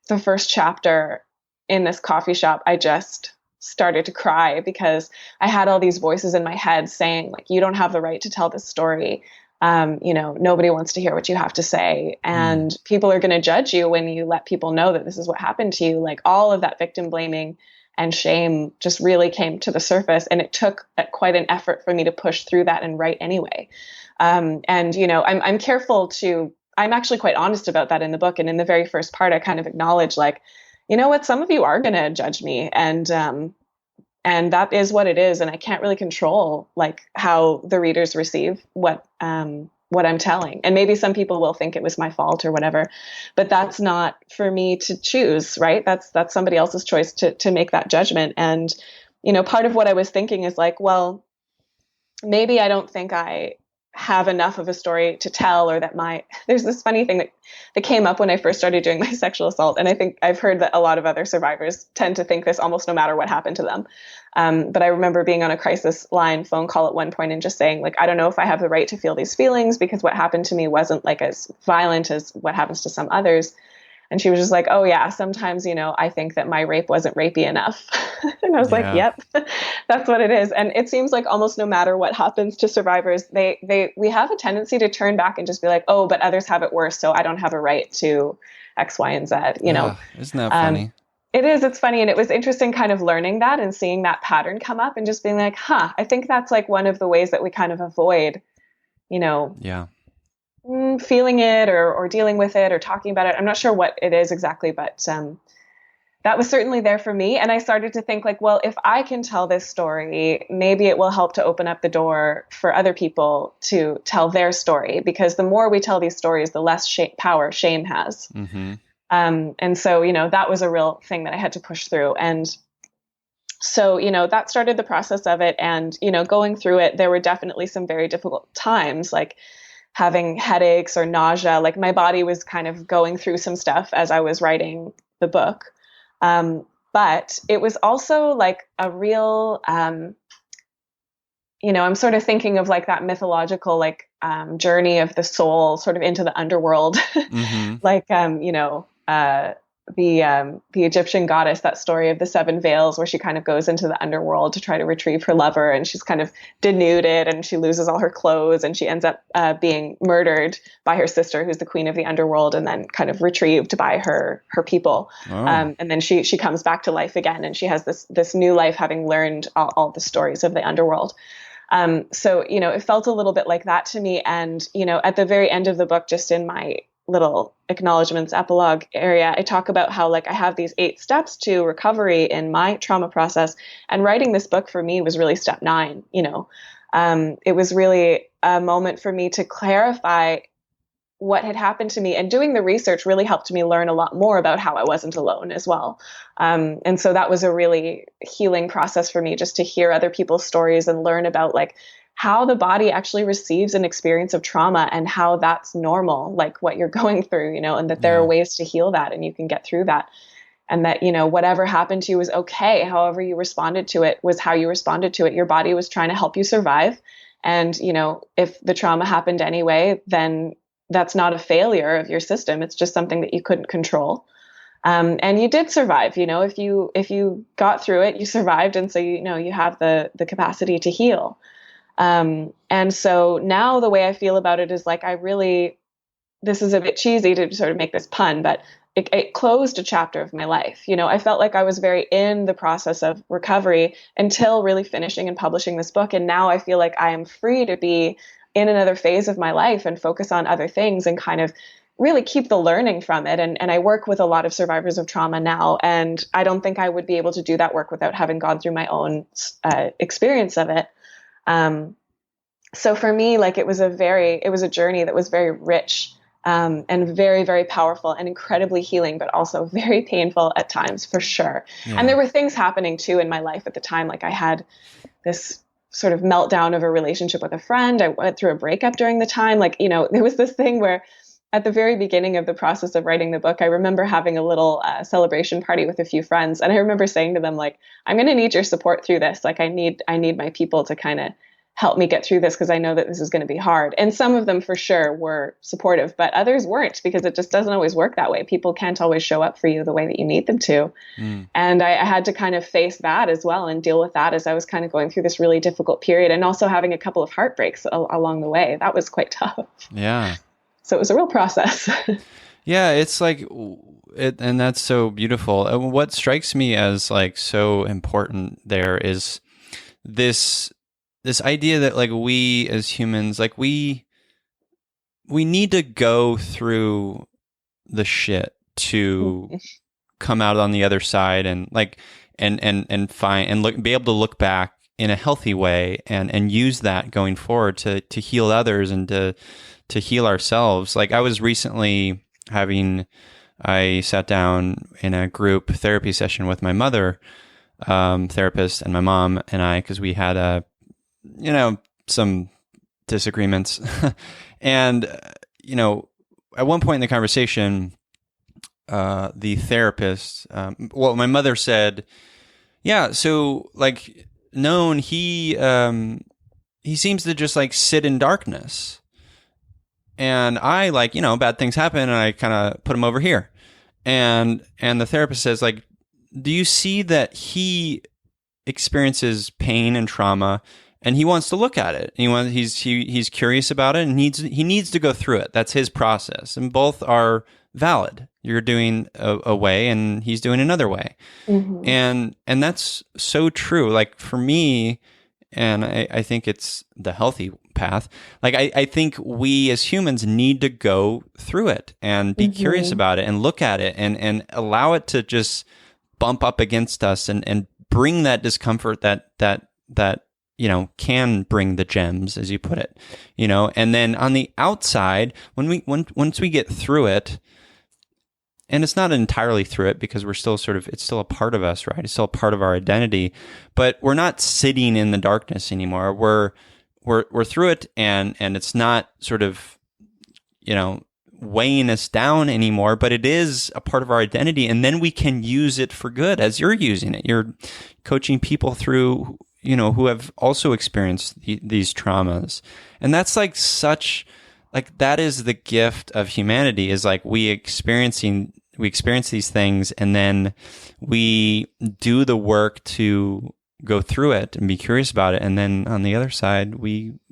the first chapter in this coffee shop, I just started to cry because I had all these voices in my head saying like, you don't have the right to tell this story. Nobody wants to hear what you have to say. And people are going to judge you when you let people know that this is what happened to you. Like all of that victim blaming and shame just really came to the surface. And it took quite an effort for me to push through that and write anyway. I'm careful to I'm actually quite honest about that in the book. And in the very first part, I kind of acknowledge, like, you know what, some of you are going to judge me, and that is what it is. And I can't really control like how the readers receive what I'm telling. And maybe some people will think it was my fault or whatever, but that's not for me to choose, right? That's somebody else's choice to make that judgment. And, you know, part of what I was thinking is like, well, maybe I don't think I have enough of a story to tell, or that there's this funny thing that came up when I first started doing my sexual assault. And I think I've heard that a lot of other survivors tend to think this almost no matter what happened to them. But I remember being on a crisis line phone call at one point and just saying, like, I don't know if I have the right to feel these feelings, because what happened to me wasn't like as violent as what happens to some others. And she was just like, oh yeah, sometimes, you know, I think that my rape wasn't rapey enough. And I was like, yep, that's what it is. And it seems like almost no matter what happens to survivors, we have a tendency to turn back and just be like, oh, but others have it worse, so I don't have a right to X, Y, and Z, you know? Isn't that funny? It is. It's funny. And it was interesting kind of learning that and seeing that pattern come up and just being like, I think that's like one of the ways that we kind of avoid, you know, feeling it or dealing with it or talking about it. I'm not sure what it is exactly, but that was certainly there for me. And I started to think like, well, if I can tell this story, maybe it will help to open up the door for other people to tell their story, because the more we tell these stories, the less power shame has. Mm-hmm. And so, you know, that was a real thing that I had to push through. And so, you know, that started the process of it. And, you know, going through it, there were definitely some very difficult times, like having headaches or nausea. Like my body was kind of going through some stuff as I was writing the book. But it was also like a real, you know, I'm sort of thinking of like that mythological, like, journey of the soul sort of into the underworld, Mm-hmm. like, you know, the Egyptian goddess, that story of the seven veils, where she kind of goes into the underworld to try to retrieve her lover, and she's kind of denuded and she loses all her clothes, and she ends up being murdered by her sister, who's the queen of the underworld, and then kind of retrieved by her people. Oh. And then she comes back to life again, and she has this new life, having learned all the stories of the underworld. So, you know, it felt a little bit like that to me. And, you know, at the very end of the book, just in my little acknowledgements epilogue area, I talk about how like I have these 8 steps to recovery in my trauma process, and writing this book for me was really step 9. You know, it was really a moment for me to clarify what had happened to me, and doing the research really helped me learn a lot more about how I wasn't alone as well. And so that was a really healing process for me, just to hear other people's stories and learn about like how the body actually receives an experience of trauma, and how that's normal, like what you're going through, you know, and that there are ways to heal that, and you can get through that. And that, you know, whatever happened to you was okay. However you responded to it was how you responded to it. Your body was trying to help you survive. And, you know, if the trauma happened anyway, then that's not a failure of your system. It's just something that you couldn't control. And you did survive. You know, if you got through it, you survived. And so, you know, you have the capacity to heal. And so now the way I feel about it is like, this is a bit cheesy to sort of make this pun, but it closed a chapter of my life. You know, I felt like I was very in the process of recovery until really finishing and publishing this book. And now I feel like I am free to be in another phase of my life and focus on other things and kind of really keep the learning from it. And I work with a lot of survivors of trauma now, and I don't think I would be able to do that work without having gone through my own experience of it. So for me, like it was a journey that was very rich, and very, very powerful and incredibly healing, but also very painful at times, for sure. Yeah. And there were things happening too in my life at the time. Like I had this sort of meltdown of a relationship with a friend. I went through a breakup during the time. Like, you know, there was this thing where at the very beginning of the process of writing the book, I remember having a little celebration party with a few friends. And I remember saying to them, like, I'm going to need your support through this. Like, I need my people to kind of help me get through this, because I know that this is going to be hard. And some of them for sure were supportive, but others weren't, because it just doesn't always work that way. People can't always show up for you the way that you need them to. And I had to kind of face that as well and deal with that as I was kind of going through this really difficult period, and also having a couple of heartbreaks along the way. That was quite tough. Yeah. So it was a real process. Yeah, it's like and that's so beautiful. What strikes me as like so important there is this idea that like we as humans, like we we need to go through the shit to come out on the other side and like and find and look, be able to look back in a healthy way and use that going forward to heal others and to heal ourselves. Like I was recently I sat down in a group therapy session with my mother, therapist, and my mom and I, because we had some disagreements. And, at one point in the conversation, the therapist, my mother said, yeah, so like Known, he seems to just like sit in darkness. And I bad things happen and I kind of put him over here. And the therapist says like, do you see that he experiences pain and trauma and he wants to look at it? He's curious about it and he needs to go through it. That's his process. And both are valid. You're doing a way and he's doing another way. Mm-hmm. And that's so true. Like for me, and I think it's the healthy path. Like I think we as humans need to go through it and be curious about it and look at it and allow it to just bump up against us and bring that discomfort that can bring the gems, as you put it, and then on the outside, once we get through it, and it's not entirely through it because we're still it's still a part of us, right? It's still a part of our identity, but we're not sitting in the darkness anymore. We're through it and it's not sort of, weighing us down anymore, but it is a part of our identity. And then we can use it for good as you're using it. You're coaching people through, who have also experienced these traumas. And that's that is the gift of humanity, is like we experience these things and then we do the work to go through it and be curious about it. And then on the other side,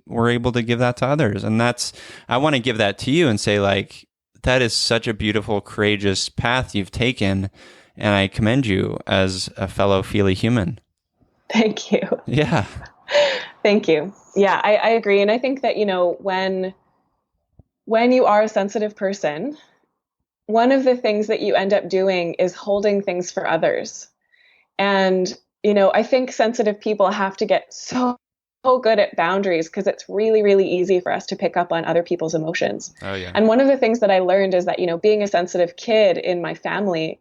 we're able to give that to others. And I want to give that to you and say like, that is such a beautiful, courageous path you've taken. And I commend you as a fellow Feely human. Thank you. Yeah. Thank you. Yeah, I agree. And I think that, when you are a sensitive person, one of the things that you end up doing is holding things for others. And, I think sensitive people have to get so good at boundaries because it's really, really easy for us to pick up on other people's emotions. Oh, yeah. And one of the things that I learned is that, being a sensitive kid in my family,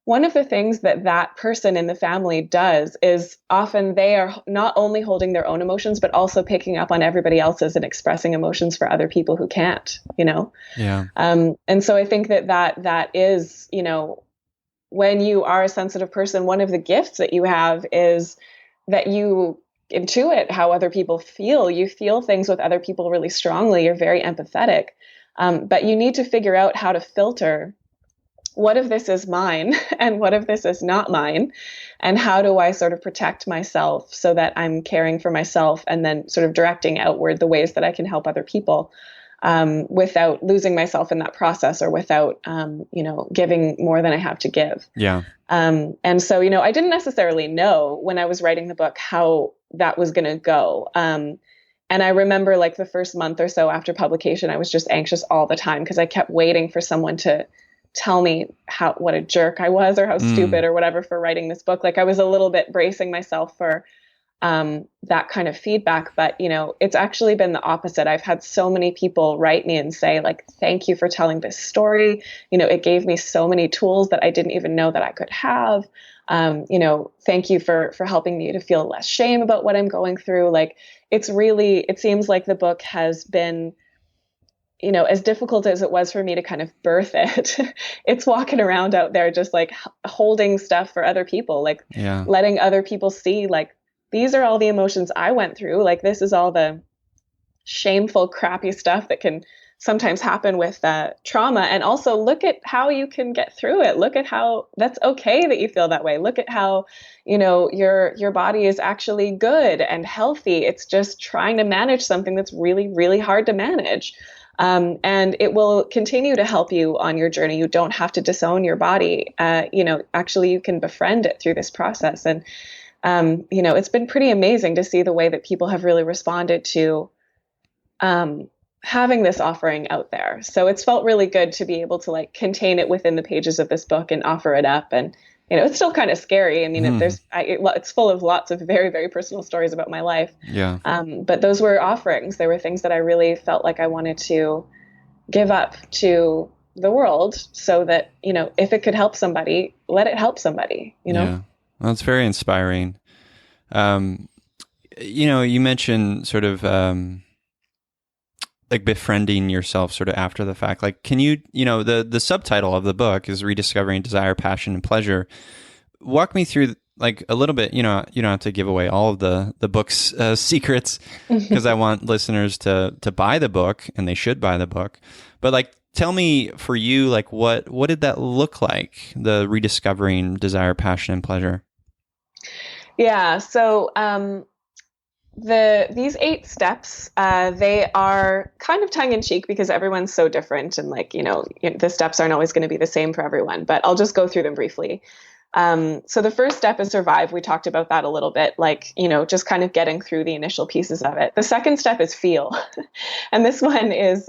one of the things that person in the family does is often they are not only holding their own emotions, but also picking up on everybody else's and expressing emotions for other people who can't, Yeah. And so I think that is, when you are a sensitive person, one of the gifts that you have is that you intuit how other people feel. You feel things with other people really strongly. You're very empathetic. But you need to figure out how to filter what if this is mine and what if this is not mine? And how do I sort of protect myself so that I'm caring for myself and then sort of directing outward the ways that I can help other people without losing myself in that process or without, giving more than I have to give. Yeah. And so, I didn't necessarily know when I was writing the book how that was going to go. And I remember like the first month or so after publication, I was just anxious all the time because I kept waiting for someone to tell me what a jerk I was or how stupid or whatever for writing this book. Like I was a little bit bracing myself for that kind of feedback, but it's actually been the opposite. I've had so many people write me and say like, thank you for telling this story. It gave me so many tools that I didn't even know that I could have. Thank you for helping me to feel less shame about what I'm going through. Like it seems like the book has been, as difficult as it was for me to kind of birth it, it's walking around out there just like holding stuff for other people, like letting other people see like, these are all the emotions I went through. Like this is all the shameful, crappy stuff that can sometimes happen with trauma. And also look at how you can get through it. Look at how that's okay that you feel that way. Look at how, your body is actually good and healthy. It's just trying to manage something that's really, really hard to manage. And it will continue to help you on your journey. You don't have to disown your body. Actually you can befriend it through this process. And, it's been pretty amazing to see the way that people have really responded to, having this offering out there. So it's felt really good to be able to like contain it within the pages of this book and offer it up. And, it's still kind of scary. I mean, it's full of lots of very, very personal stories about my life. Yeah. But those were offerings. They were things that I really felt like I wanted to give up to the world so that, if it could help somebody, let it help somebody, Yeah. Well, it's very inspiring. You mentioned sort of, like befriending yourself sort of after the fact. Like, can you, the subtitle of the book is Rediscovering Desire, Passion, and Pleasure. Walk me through like a little bit, you don't have to give away all of the book's secrets, because I want listeners to buy the book, and they should buy the book. But like, tell me, for you, like what did that look like? The Rediscovering Desire, Passion, and Pleasure. Yeah. So, these 8 steps, they are kind of tongue in cheek because everyone's so different, and like, the steps aren't always going to be the same for everyone, but I'll just go through them briefly. So the first step is survive. We talked about that a little bit, like, just kind of getting through the initial pieces of it. The second step is feel. And this one is,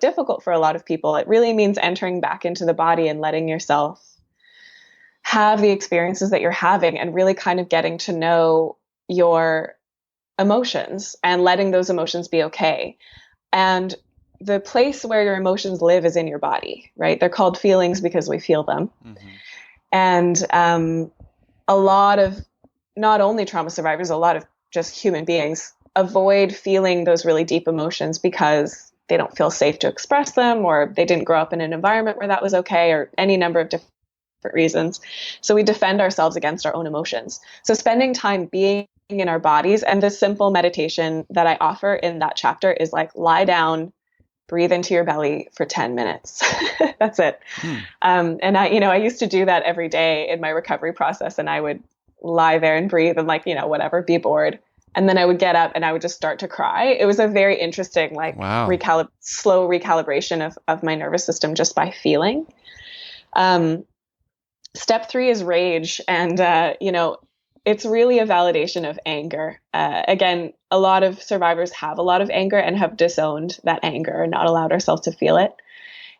difficult for a lot of people. It really means entering back into the body and letting yourself have the experiences that you're having, and really kind of getting to know your emotions and letting those emotions be okay. And the place where your emotions live is in your body, right? They're called feelings because we feel them. Mm-hmm. And a lot of, not only trauma survivors, a lot of just human beings avoid feeling those really deep emotions because they don't feel safe to express them, or they didn't grow up in an environment where that was okay, or any number of different reasons. So we defend ourselves against our own emotions. So spending time being in our bodies, and the simple meditation that I offer in that chapter is like, lie down, breathe into your belly for 10 minutes. That's it. And I used to do that every day in my recovery process, and I would lie there and breathe and like, whatever, be bored. And then I would get up and I would just start to cry. It was a very interesting, like, wow, slow recalibration of my nervous system just by feeling. Step 3 is rage. And, it's really a validation of anger. Again, a lot of survivors have a lot of anger and have disowned that anger and not allowed ourselves to feel it.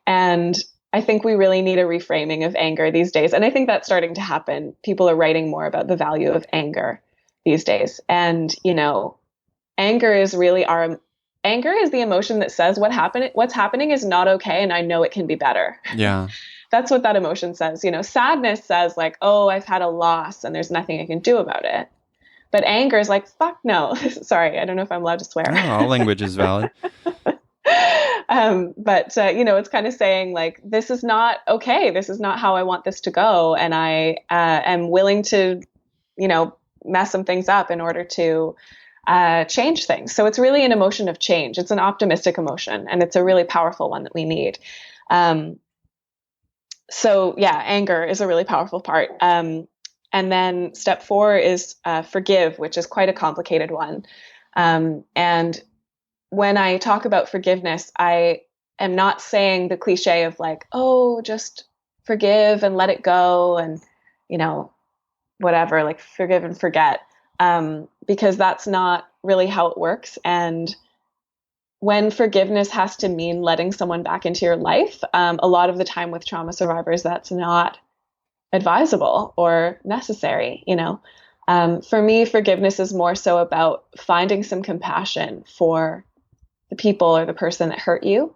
And I think we really need a reframing of anger these days. And I think that's starting to happen. People are writing more about the value of anger these days. And, anger is really anger is the emotion that says what's happening is not okay, and I know it can be better. Yeah. That's what that emotion says. Sadness says like, oh, I've had a loss and there's nothing I can do about it. But anger is like, fuck no. Sorry, I don't know if I'm allowed to swear. No, all language is valid. But it's kind of saying like, this is not okay. This is not how I want this to go. And I am willing to, mess some things up in order to change things. So it's really an emotion of change. It's an optimistic emotion, and it's a really powerful one that we need. So yeah, anger is a really powerful part. And then step 4 is forgive, which is quite a complicated one. And when I talk about forgiveness, I am not saying the cliche of like, oh, just forgive and let it go and, whatever, like forgive and forget, because that's not really how it works. And when forgiveness has to mean letting someone back into your life, a lot of the time with trauma survivors, that's not advisable or necessary. For me, forgiveness is more so about finding some compassion for the people or the person that hurt you.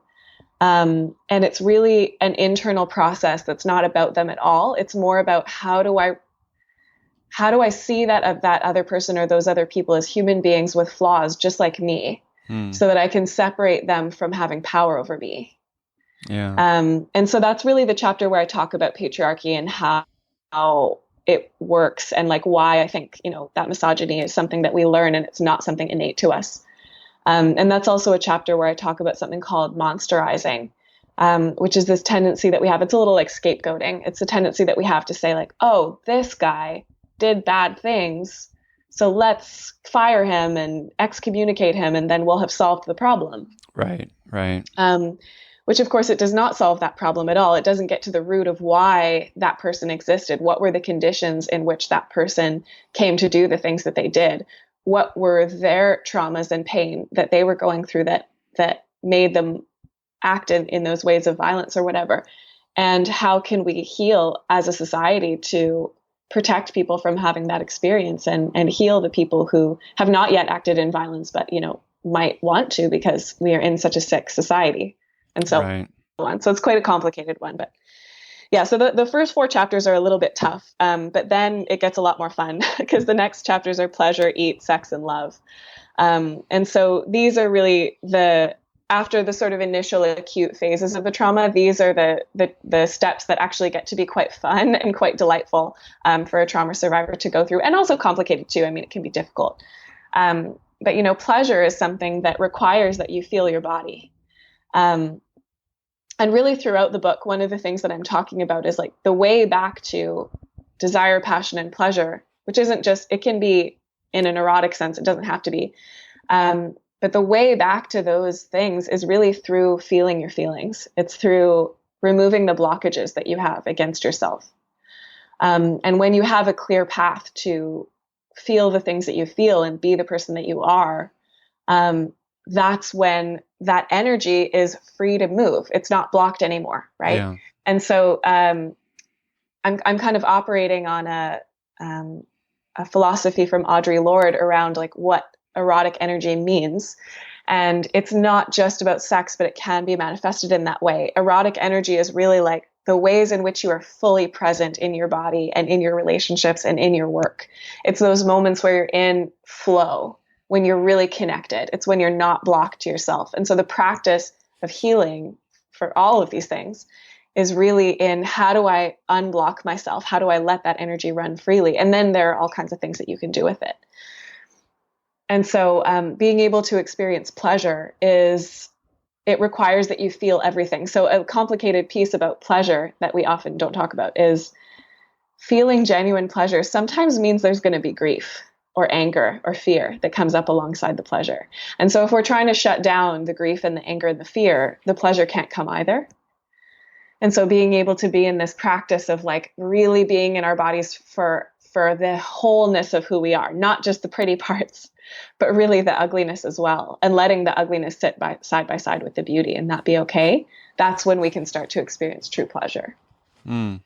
And it's really an internal process that's not about them at all. It's more about how do I see that other person or those other people as human beings with flaws just like me, so that I can separate them from having power over me. Yeah. And so that's really the chapter where I talk about patriarchy and how it works, and like why I think, that misogyny is something that we learn and it's not something innate to us. And that's also a chapter where I talk about something called monsterizing, which is this tendency that we have. It's a little like scapegoating. It's a tendency that we have to say like, oh, this guy did bad things, so let's fire him and excommunicate him, and then we'll have solved the problem. Right. Which of course it does not solve that problem at all. It doesn't get to the root of why that person existed. What were the conditions in which that person came to do the things that they did? What were their traumas and pain that they were going through that made them act in those ways of violence or whatever. And how can we heal as a society to protect people from having that experience and heal the people who have not yet acted in violence, but, might want to because we are in such a sick society. And so on. So it's quite a complicated one, but yeah, so the first 4 chapters are a little bit tough, but then it gets a lot more fun because the next chapters are pleasure, eat, sex, and love. And so these are really after the sort of initial acute phases of the trauma, these are the steps that actually get to be quite fun and quite delightful for a trauma survivor to go through, and also complicated too. I mean, it can be difficult. But pleasure is something that requires that you feel your body. And really throughout the book, one of the things that I'm talking about is like the way back to desire, passion, and pleasure, which isn't just, it can be in an erotic sense. It doesn't have to be. But the way back to those things is really through feeling your feelings. It's through removing the blockages that you have against yourself. And when you have a clear path to feel the things that you feel and be the person that you are, that's when that energy is free to move. It's not blocked anymore, right? Yeah. And so I'm kind of operating on a philosophy from Audre Lorde around like what erotic energy means. And it's not just about sex, but it can be manifested in that way. Erotic energy is really like the ways in which you are fully present in your body and in your relationships and in your work. It's those moments where you're in flow, when you're really connected. It's when you're not blocked to yourself. And so the practice of healing for all of these things is really in how do I unblock myself? How do I let that energy run freely? And then there are all kinds of things that you can do with it. And so being able to experience pleasure it requires that you feel everything. So a complicated piece about pleasure that we often don't talk about is feeling genuine pleasure sometimes means there's going to be grief or anger or fear that comes up alongside the pleasure. And so if we're trying to shut down the grief and the anger and the fear, the pleasure can't come either. And so being able to be in this practice of like really being in our bodies for the wholeness of who we are, not just the pretty parts, but really the ugliness as well, and letting the ugliness sit side by side with the beauty and that be okay. That's when we can start to experience true pleasure. Mm.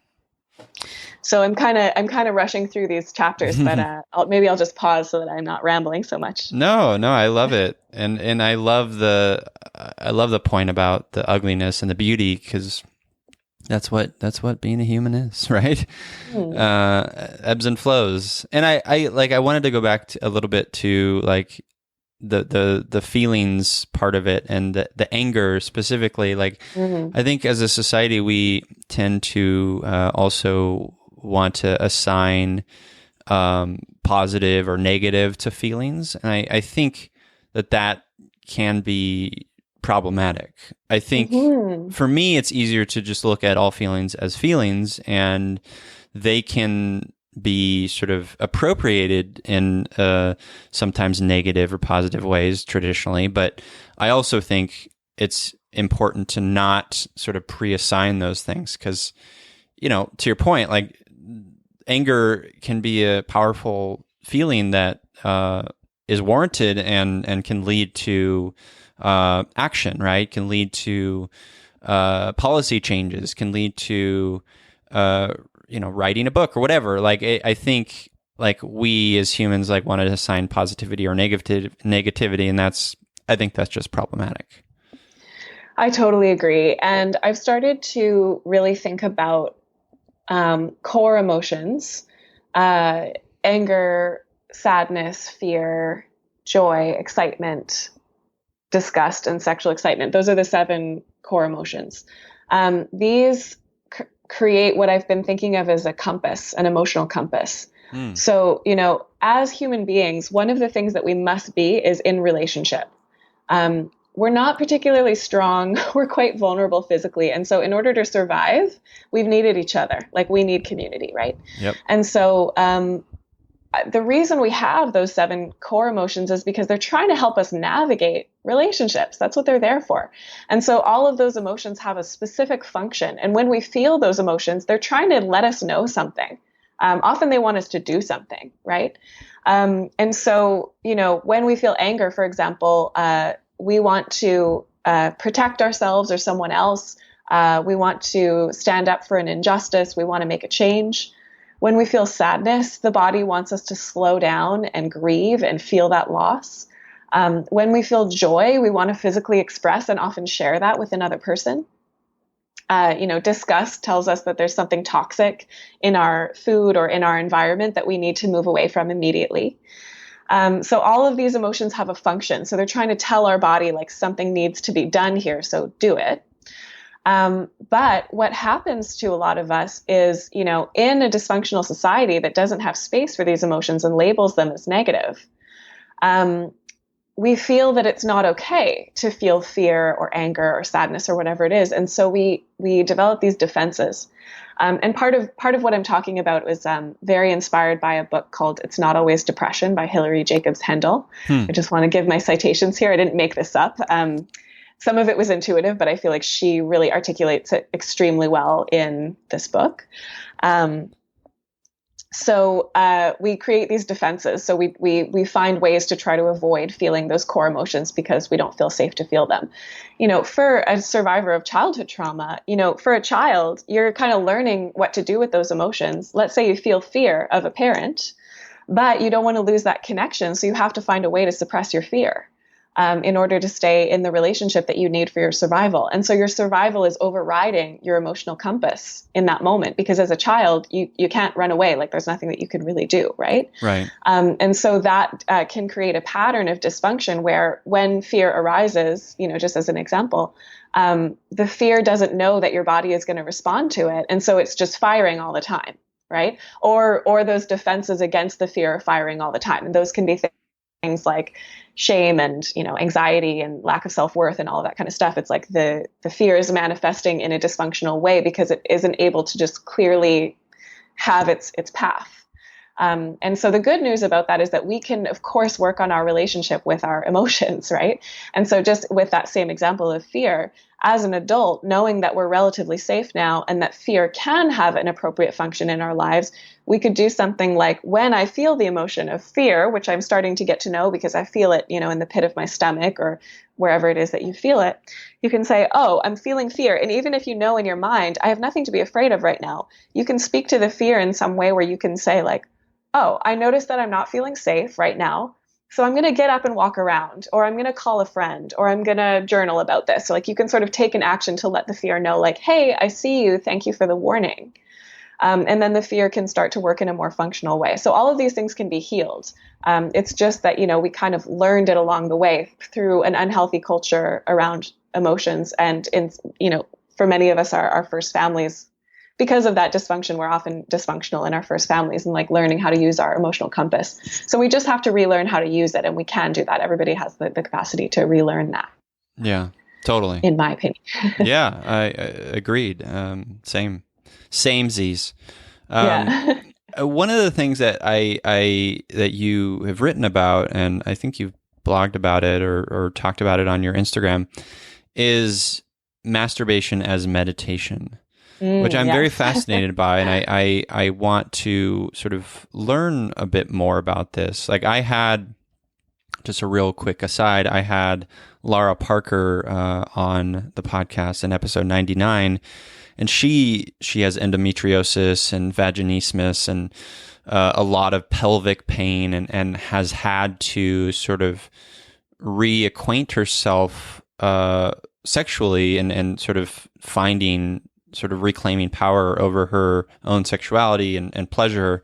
So I'm kind of rushing through these chapters, but I'll just pause so that I'm not rambling so much. No, I love it, and I love the point about the ugliness and the beauty, because that's what being a human is, right? Ebbs and flows. And I wanted to go back a little bit to like the feelings part of it, and the anger specifically. Like I think as a society we tend to also want to assign positive or negative to feelings, and I think that can be problematic. I think for me, it's easier to just look at all feelings as feelings, and they can be sort of appropriated in sometimes negative or positive ways traditionally. But I also think it's important to not sort of pre-assign those things, because, to your point, like anger can be a powerful feeling that is warranted and can lead to action, right? Can lead to policy changes, can lead to writing a book or whatever. Like I think like we as humans like want to assign positivity or negativity, and I think that's just problematic. I totally agree. And I've started to really think about core emotions, anger, sadness, fear, joy, excitement, disgust, and sexual excitement. Those are the 7 core emotions. These create what I've been thinking of as a compass, an emotional compass. So, as human beings, one of the things that we must be is in relationship. We're not particularly strong. We're quite vulnerable physically. And so in order to survive, we've needed each other. Like we need community, right? Yep. And so the reason we have those 7 core emotions is because they're trying to help us navigate relationships. That's what they're there for. And so all of those emotions have a specific function. And when we feel those emotions, they're trying to let us know something. Often they want us to do something, right? And so, when we feel anger, for example, we want to protect ourselves or someone else. We want to stand up for an injustice. We want to make a change. When we feel sadness, the body wants us to slow down and grieve and feel that loss. When we feel joy, we want to physically express and often share that with another person. Disgust tells us that there's something toxic in our food or in our environment that we need to move away from immediately. So all of these emotions have a function. So they're trying to tell our body like something needs to be done here, so do it. But what happens to a lot of us is, in a dysfunctional society that doesn't have space for these emotions and labels them as negative, we feel that it's not okay to feel fear or anger or sadness or whatever it is. And so we develop these defenses. And part of what I'm talking about was very inspired by a book called It's Not Always Depression by Hilary Jacobs Hendel. I just want to give my citations here. I didn't make this up. Some of it was intuitive, but I feel like she really articulates it extremely well in this book. So we create these defenses. So we find ways to try to avoid feeling those core emotions because we don't feel safe to feel them. For a survivor of childhood trauma, for a child, you're kind of learning what to do with those emotions. Let's say you feel fear of a parent, but you don't want to lose that connection. So you have to find a way to suppress your fear in order to stay in the relationship that you need for your survival. And so your survival is overriding your emotional compass in that moment, because as a child, you can't run away. Like there's nothing that you can really do, right? Right. And so that can create a pattern of dysfunction where when fear arises, just as an example, the fear doesn't know that your body is going to respond to it. And so it's just firing all the time, right? Or those defenses against the fear are firing all the time. And those can be things like shame and, anxiety and lack of self-worth and all of that kind of stuff. It's like the fear is manifesting in a dysfunctional way because it isn't able to just clearly have its path. And so the good news about that is that we can, of course, work on our relationship with our emotions, right? And so just with that same example of fear, as an adult, knowing that we're relatively safe now and that fear can have an appropriate function in our lives, we could do something like, when I feel the emotion of fear, which I'm starting to get to know because I feel it, in the pit of my stomach or wherever it is that you feel it, you can say, oh, I'm feeling fear. And even if you know in your mind, I have nothing to be afraid of right now, you can speak to the fear in some way where you can say like, oh, I notice that I'm not feeling safe right now. So I'm going to get up and walk around, or I'm going to call a friend, or I'm going to journal about this. So like you can sort of take an action to let the fear know like, hey, I see you. Thank you for the warning. And then the fear can start to work in a more functional way. So all of these things can be healed. It's just that, we kind of learned it along the way through an unhealthy culture around emotions. And for many of us, our first families, because of that dysfunction, we're often dysfunctional in our first families and like learning how to use our emotional compass. So we just have to relearn how to use it. And we can do that. Everybody has the capacity to relearn that. Yeah, totally. In my opinion. Yeah, I agreed. Samesies. Yeah. One of the things that that you have written about, and I think you've blogged about it or talked about it on your Instagram, is masturbation as meditation. Which I'm very fascinated by, and I want to sort of learn a bit more about this. Like I had, just a real quick aside, I had Lara Parker on the podcast in episode 99, and she has endometriosis and vaginismus and a lot of pelvic pain and has had to sort of reacquaint herself sexually and sort of reclaiming power over her own sexuality and pleasure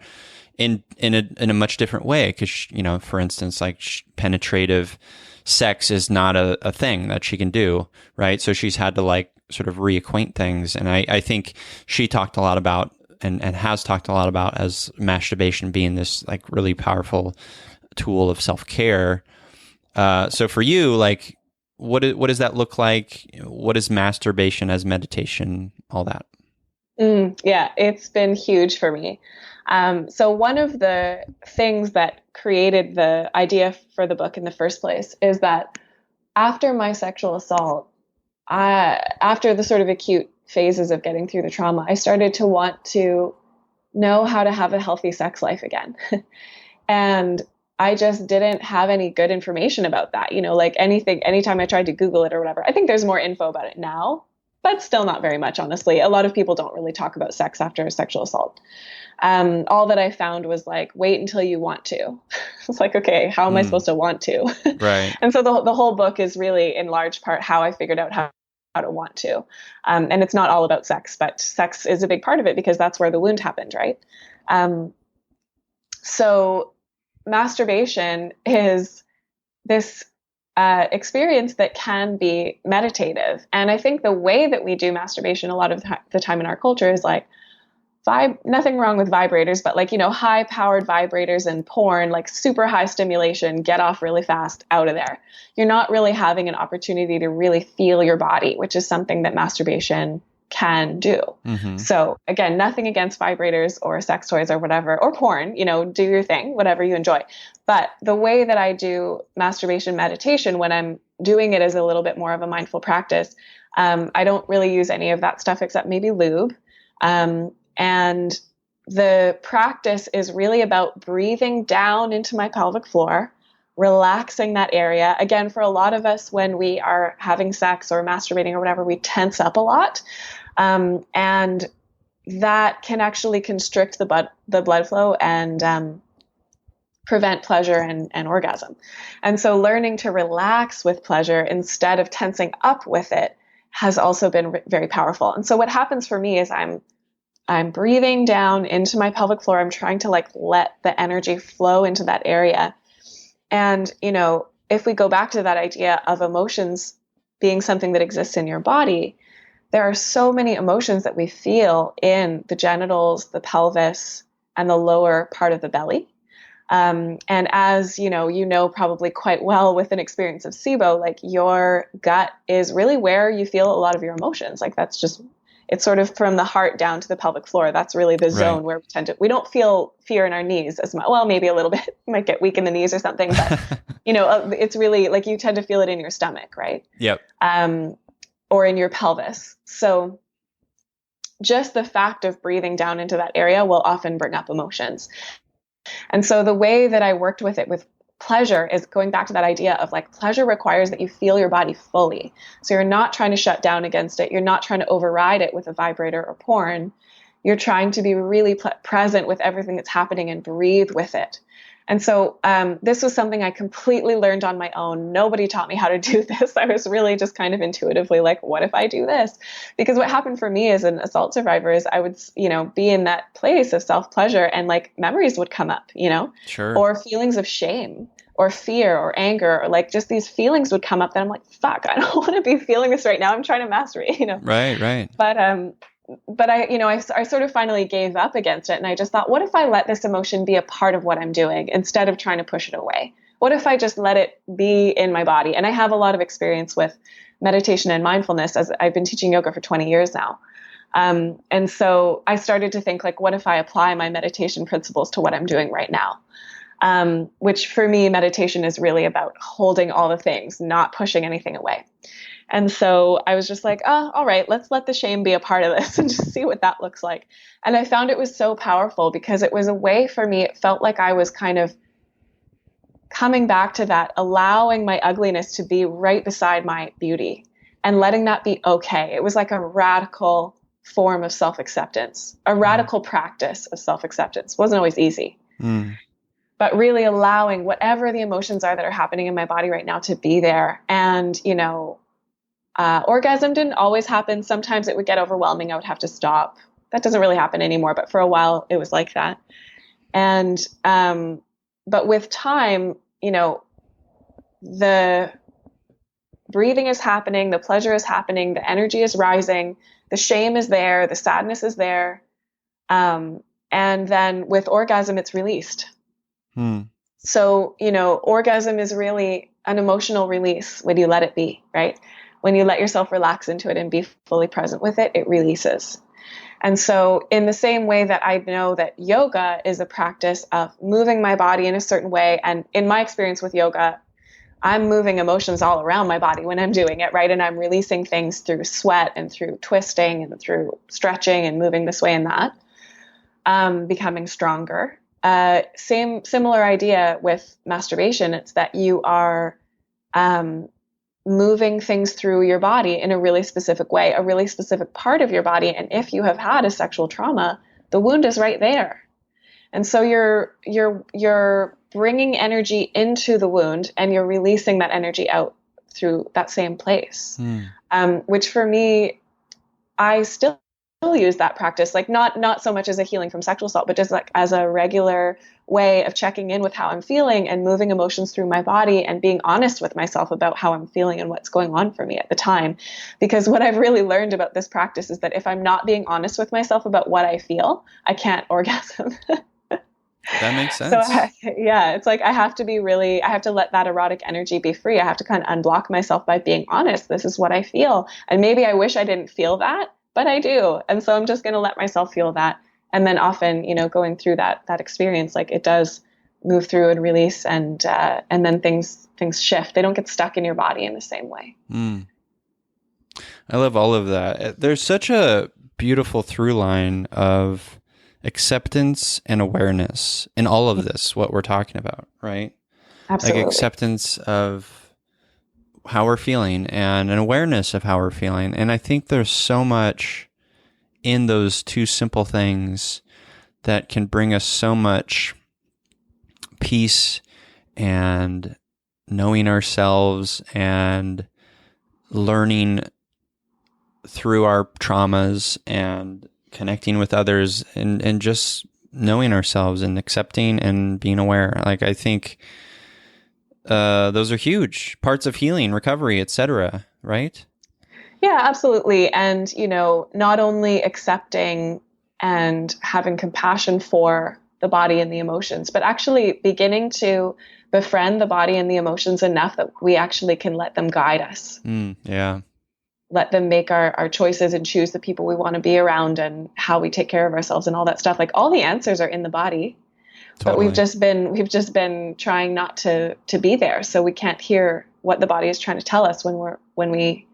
in a much different way. Because, for instance, like penetrative sex is not a thing that she can do, right? So she's had to like sort of reacquaint things. And I think she talked a lot about and has talked a lot about as masturbation being this like really powerful tool of self-care. So for you, like, what does that look like? What is masturbation as meditation? All that. Yeah, it's been huge for me. So one of the things that created the idea for the book in the first place is that after my sexual assault, after the sort of acute phases of getting through the trauma, I started to want to know how to have a healthy sex life again. And I just didn't have any good information about that. Like anytime I tried to Google it or whatever, I think there's more info about it now, but still not very much, honestly. A lot of people don't really talk about sex after a sexual assault. All that I found was like, wait until you want to. It's like, okay, how am I supposed to want to? Right. And so the whole book is really in large part how I figured out how to want to. And it's not all about sex, but sex is a big part of it because that's where the wound happened, right? So masturbation is this experience that can be meditative. And I think the way that we do masturbation a lot of the time in our culture is like, nothing wrong with vibrators, but like, high powered vibrators and porn, like super high stimulation, get off really fast, out of there. You're not really having an opportunity to really feel your body, which is something that masturbation can do. Mm-hmm. So again, nothing against vibrators or sex toys or whatever, or porn, do your thing, whatever you enjoy. But the way that I do masturbation meditation, when I'm doing it as a little bit more of a mindful practice, I don't really use any of that stuff except maybe lube. And the practice is really about breathing down into my pelvic floor, relaxing that area. Again, for a lot of us, when we are having sex or masturbating or whatever, we tense up a lot. And that can actually constrict the blood flow and prevent pleasure and orgasm. And so learning to relax with pleasure instead of tensing up with it has also been very powerful. And so what happens for me is I'm breathing down into my pelvic floor. I'm trying to like let the energy flow into that area. And, if we go back to that idea of emotions being something that exists in your body, there are so many emotions that we feel in the genitals, the pelvis, and the lower part of the belly. And as you know probably quite well with an experience of SIBO, like your gut is really where you feel a lot of your emotions. Like it's sort of from the heart down to the pelvic floor. That's really the zone where we don't feel fear in our knees as much. Well, maybe a little bit, you might get weak in the knees or something, but it's really like you tend to feel it in your stomach, right? Yep. Or in your pelvis. So just the fact of breathing down into that area will often bring up emotions. And so the way that I worked with it with pleasure is going back to that idea of like pleasure requires that you feel your body fully. So you're not trying to shut down against it. You're not trying to override it with a vibrator or porn. You're trying to be really present with everything that's happening and breathe with it. And so this was something I completely learned on my own. Nobody taught me how to do this. I was really just kind of intuitively like, what if I do this? Because what happened for me as an assault survivor is I would, be in that place of self-pleasure and like memories would come up, Sure. Or feelings of shame or fear or anger, or like just these feelings would come up that I'm like, fuck, I don't want to be feeling this right now. I'm trying to masturbate, Right. But I sort of finally gave up against it. And I just thought, what if I let this emotion be a part of what I'm doing instead of trying to push it away? What if I just let it be in my body? And I have a lot of experience with meditation and mindfulness as I've been teaching yoga for 20 years now. And so I started to think like, what if I apply my meditation principles to what I'm doing right now? Which for me, meditation is really about holding all the things, not pushing anything away. And so I was just like, oh, all right, let's let the shame be a part of this and just see what that looks like. And I found it was so powerful because it was a way for me. It felt like I was kind of coming back to that, allowing my ugliness to be right beside my beauty and letting that be okay. It was like a radical form of self-acceptance, a radical practice of self-acceptance. It wasn't always easy. But really allowing whatever the emotions are that are happening in my body right now to be there. And, orgasm didn't always happen. Sometimes it would get overwhelming. I would have to stop. That doesn't really happen anymore, but for a while it was like that. And, but with time, the breathing is happening, the pleasure is happening, the energy is rising, the shame is there, the sadness is there. And then with orgasm, it's released. So, orgasm is really an emotional release when you let it be, right? When you let yourself relax into it and be fully present with it, it releases. And so in the same way that I know that yoga is a practice of moving my body in a certain way, and in my experience with yoga, I'm moving emotions all around my body when I'm doing it, right? And I'm releasing things through sweat and through twisting and through stretching and moving this way and that, becoming stronger. similar idea with masturbation. It's that you are moving things through your body in a really specific way, a really specific part of your body. And if you have had a sexual trauma, the wound is right there. And so you're bringing energy into the wound and you're releasing that energy out through that same place. Which for me, I still use that practice, like not so much as a healing from sexual assault, but just like as a regular way of checking in with how I'm feeling and moving emotions through my body and being honest with myself about how I'm feeling and what's going on for me at the time. Because what I've really learned about this practice is that if I'm not being honest with myself about what I feel, I can't orgasm. That makes sense. So it's like I have to let that erotic energy be free. I have to kind of unblock myself by being honest. This is what I feel. And maybe I wish I didn't feel that, but I do. And so I'm just going to let myself feel that. And then often, going through that experience, like it does move through and release and then things shift. They don't get stuck in your body in the same way. I love all of that. There's such a beautiful through line of acceptance and awareness in all of this, what we're talking about, right? Absolutely. Like acceptance of how we're feeling and an awareness of how we're feeling. And I think there's so much in those two simple things that can bring us so much peace and knowing ourselves and learning through our traumas and connecting with others and just knowing ourselves and accepting and being aware. Like, I think those are huge parts of healing, recovery, etc. Right? Yeah, absolutely. And, not only accepting and having compassion for the body and the emotions, but actually beginning to befriend the body and the emotions enough that we actually can let them guide us. Yeah. Let them make our choices and choose the people we want to be around and how we take care of ourselves and all that stuff. Like, all the answers are in the body, but we've just been trying not to be there. So we can't hear what the body is trying to tell us when we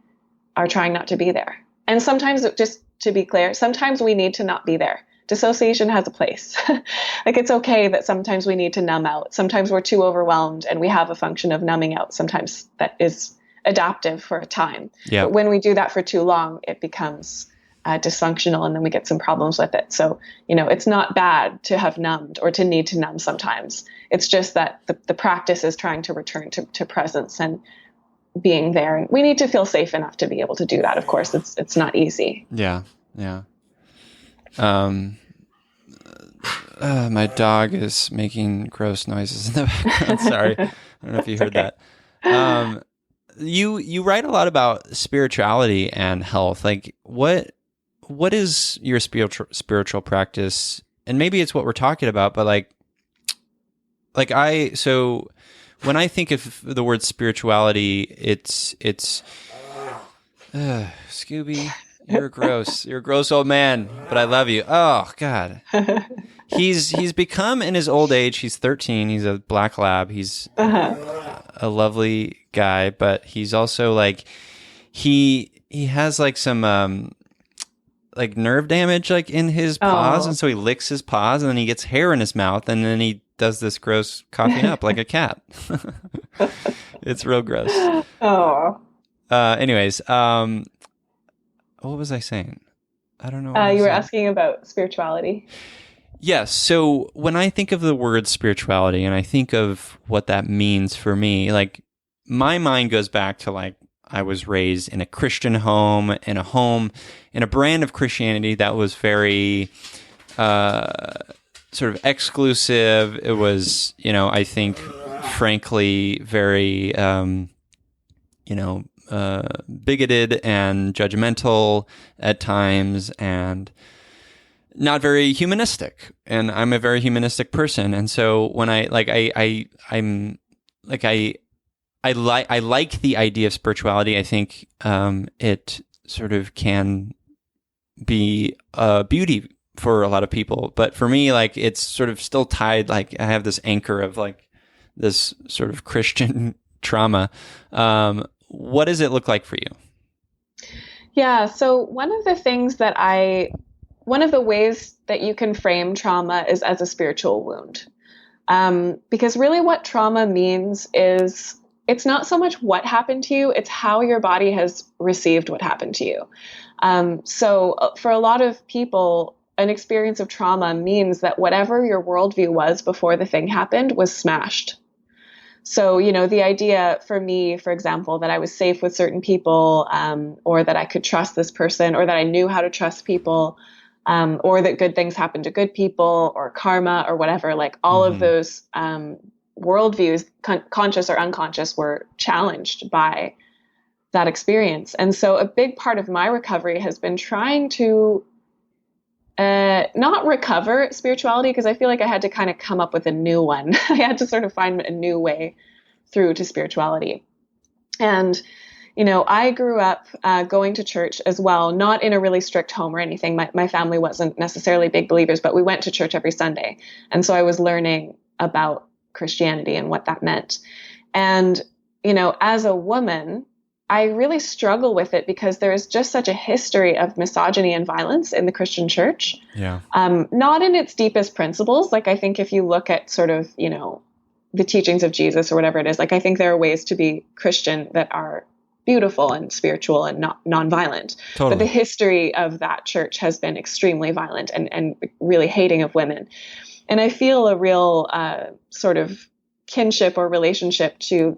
are trying not to be there. And sometimes, just to be clear, sometimes we need to not be there. Dissociation has a place. Like, it's okay that sometimes we need to numb out. Sometimes we're too overwhelmed and we have a function of numbing out. Sometimes that is adaptive for a time. Yeah. But when we do that for too long, it becomes dysfunctional and then we get some problems with it. So, it's not bad to have numbed or to need to numb sometimes. It's just that the practice is trying to return to presence and being there. And we need to feel safe enough to be able to do that. Of course, it's not easy. Yeah. Yeah. My dog is making gross noises in the background. Sorry. I don't know if you heard okay. that. You write a lot about spirituality and health. Like, what is your spiritual practice? And maybe it's what we're talking about, but so when I think of the word spirituality, it's Scooby, you're gross. You're a gross old man, but I love you. Oh God. He's become, in his old age, he's 13, he's a black lab. He's a lovely guy, but he's also like, he has like some like nerve damage like in his paws, and so he licks his paws and then he gets hair in his mouth and then he does this gross coughing up like a cat. It's real gross. Anyways, what was I saying? I don't know. You were asking about spirituality. Yes. So when I think of the word spirituality and I think of what that means for me, like, my mind goes back to, like, I was raised in a Christian home, in a brand of Christianity that was very sort of exclusive. It was, I think, frankly, very, bigoted and judgmental at times, and not very humanistic. And I'm a very humanistic person, and so when I like the idea of spirituality. I think it sort of can be a beauty for a lot of people, but for me, like, it's sort of still tied. Like, I have this anchor of like this sort of Christian trauma. What does it look like for you? Yeah. So one of the things that I one of the ways that you can frame trauma is as a spiritual wound. Because really what trauma means is it's not so much what happened to you, it's how your body has received what happened to you. So for a lot of people, an experience of trauma means that whatever your worldview was before the thing happened was smashed. So, the idea for me, for example, that I was safe with certain people, or that I could trust this person, or that I knew how to trust people, or that good things happen to good people, or karma, or whatever, like all of those worldviews, conscious or unconscious, were challenged by that experience. And so a big part of my recovery has been trying to not recover spirituality, because I feel like I had to kind of come up with a new one. I had to sort of find a new way through to spirituality. And, I grew up going to church as well, not in a really strict home or anything. My family wasn't necessarily big believers, but we went to church every Sunday. And so I was learning about Christianity and what that meant. And, as a woman, I really struggle with it because there is just such a history of misogyny and violence in the Christian church. Yeah. Not in its deepest principles. Like, I think if you look at sort of, the teachings of Jesus or whatever it is, like, I think there are ways to be Christian that are beautiful and spiritual and not nonviolent. Totally. But the history of that church has been extremely violent and really hating of women. And I feel a real sort of kinship or relationship to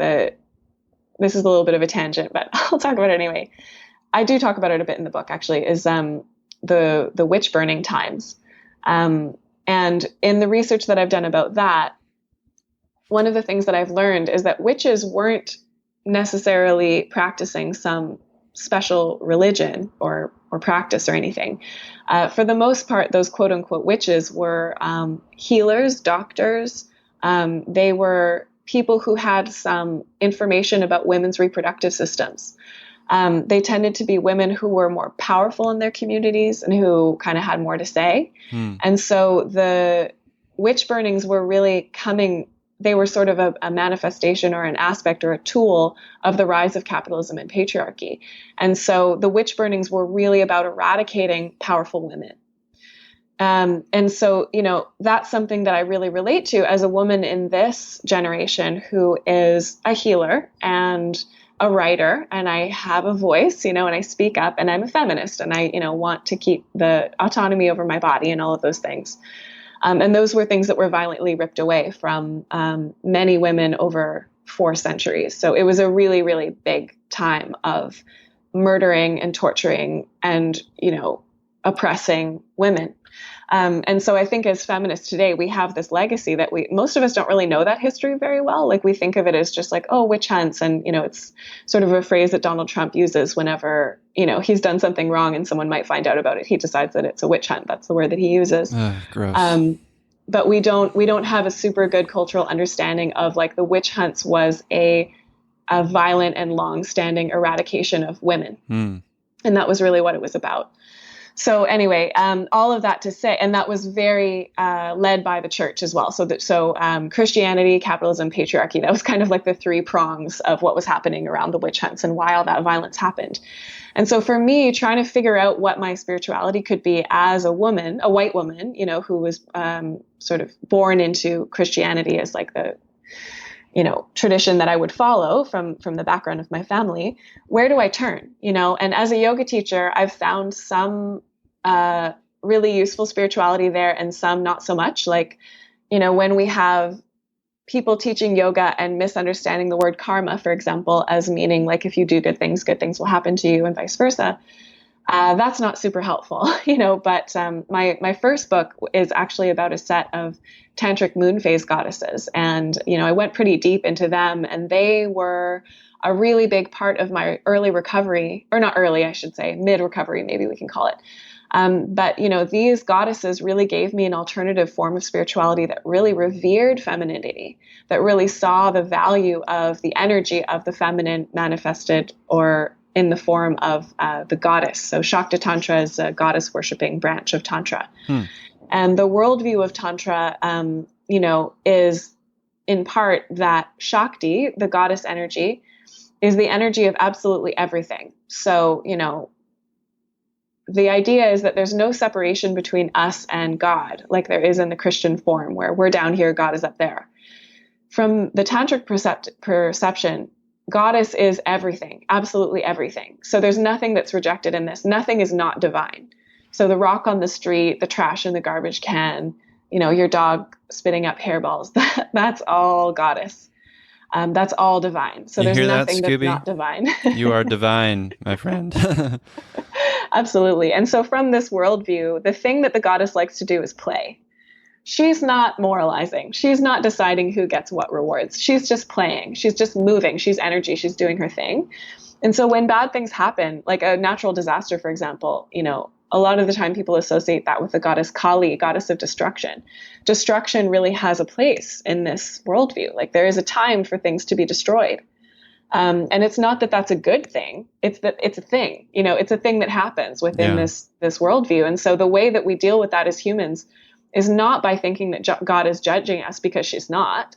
this is a little bit of a tangent, but I'll talk about it anyway. I do talk about it a bit in the book, actually, is the witch burning times. And in the research that I've done about that, one of the things that I've learned is that witches weren't necessarily practicing some special religion or practice or anything. For the most part, those quote unquote witches were healers, doctors. They were people who had some information about women's reproductive systems. They tended to be women who were more powerful in their communities and who kind of had more to say. And so the witch burnings were really they were sort of a manifestation or an aspect or a tool of the rise of capitalism and patriarchy. And so the witch burnings were really about eradicating powerful women. And so, that's something that I really relate to as a woman in this generation who is a healer and a writer, and I have a voice, and I speak up, and I'm a feminist, and I, want to keep the autonomy over my body and all of those things. And those were things that were violently ripped away from many women over 4 centuries. So it was a really, really big time of murdering and torturing and, oppressing women. And so I think as feminists today, we have this legacy that most of us don't really know that history very well. Like, we think of it as just like, oh, witch hunts. And, it's sort of a phrase that Donald Trump uses whenever, he's done something wrong and someone might find out about it. He decides that it's a witch hunt. That's the word that he uses. Gross. But we don't have a super good cultural understanding of, like, the witch hunts was a violent and long-standing eradication of women. And that was really what it was about. So anyway, all of that to say, and that was very led by the church as well. So Christianity, capitalism, patriarchy, that was kind of like the 3 prongs of what was happening around the witch hunts and why all that violence happened. And so for me, trying to figure out what my spirituality could be as a woman, a white woman, who was sort of born into Christianity as like the tradition that I would follow from the background of my family, where do I turn? And as a yoga teacher, I've found some really useful spirituality there and some not so much. Like, when we have people teaching yoga and misunderstanding the word karma, for example, as meaning like, if you do good things will happen to you and vice versa. That's not super helpful, but my first book is actually about a set of tantric moon phase goddesses. And, I went pretty deep into them, and they were a really big part of my early recovery, or not early, I should say, mid-recovery, maybe we can call it. But, these goddesses really gave me an alternative form of spirituality that really revered femininity, that really saw the value of the energy of the feminine manifested or in the form of the goddess. So Shakta Tantra is a goddess worshipping branch of Tantra. And the worldview of Tantra, is in part that Shakti, the goddess energy, is the energy of absolutely everything. So, the idea is that there's no separation between us and God, like there is in the Christian form, where we're down here, God is up there. From the tantric perception, goddess is everything, absolutely everything. So there's nothing that's rejected in this. Nothing is not divine. So the rock on the street, the trash in the garbage can, your dog spitting up hairballs, that's all goddess. That's all divine. So there's nothing that's not divine. You are divine, my friend. Absolutely. And so from this worldview, the thing that the goddess likes to do is play. She's not moralizing. She's not deciding who gets what rewards. She's just playing. She's just moving. She's energy. She's doing her thing. And so when bad things happen, like a natural disaster, for example, a lot of the time people associate that with the goddess Kali, goddess of destruction. Destruction really has a place in this worldview. Like there is a time for things to be destroyed. And it's not that that's a good thing. It's that it's a thing, it's a thing that happens within this worldview. And so the way that we deal with that as humans is not by thinking that God is judging us, because she's not,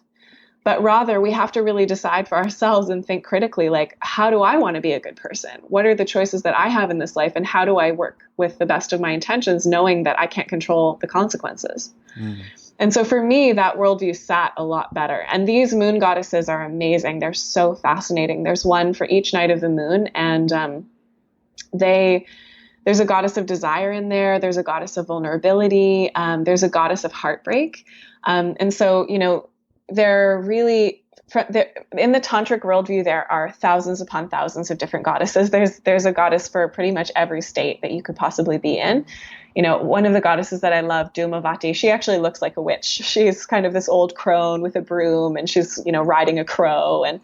but rather we have to really decide for ourselves and think critically, like, how do I want to be a good person? What are the choices that I have in this life? And how do I work with the best of my intentions, knowing that I can't control the consequences? And so for me, that worldview sat a lot better. And these moon goddesses are amazing. They're so fascinating. There's one for each night of the moon. And there's a goddess of desire in there. There's a goddess of vulnerability. There's a goddess of heartbreak. And so, they're really, in the tantric worldview, there are thousands upon thousands of different goddesses. There's a goddess for pretty much every state that you could possibly be in. One of the goddesses that I love, Dhumavati, she actually looks like a witch. She's kind of this old crone with a broom, and she's, riding a crow. And,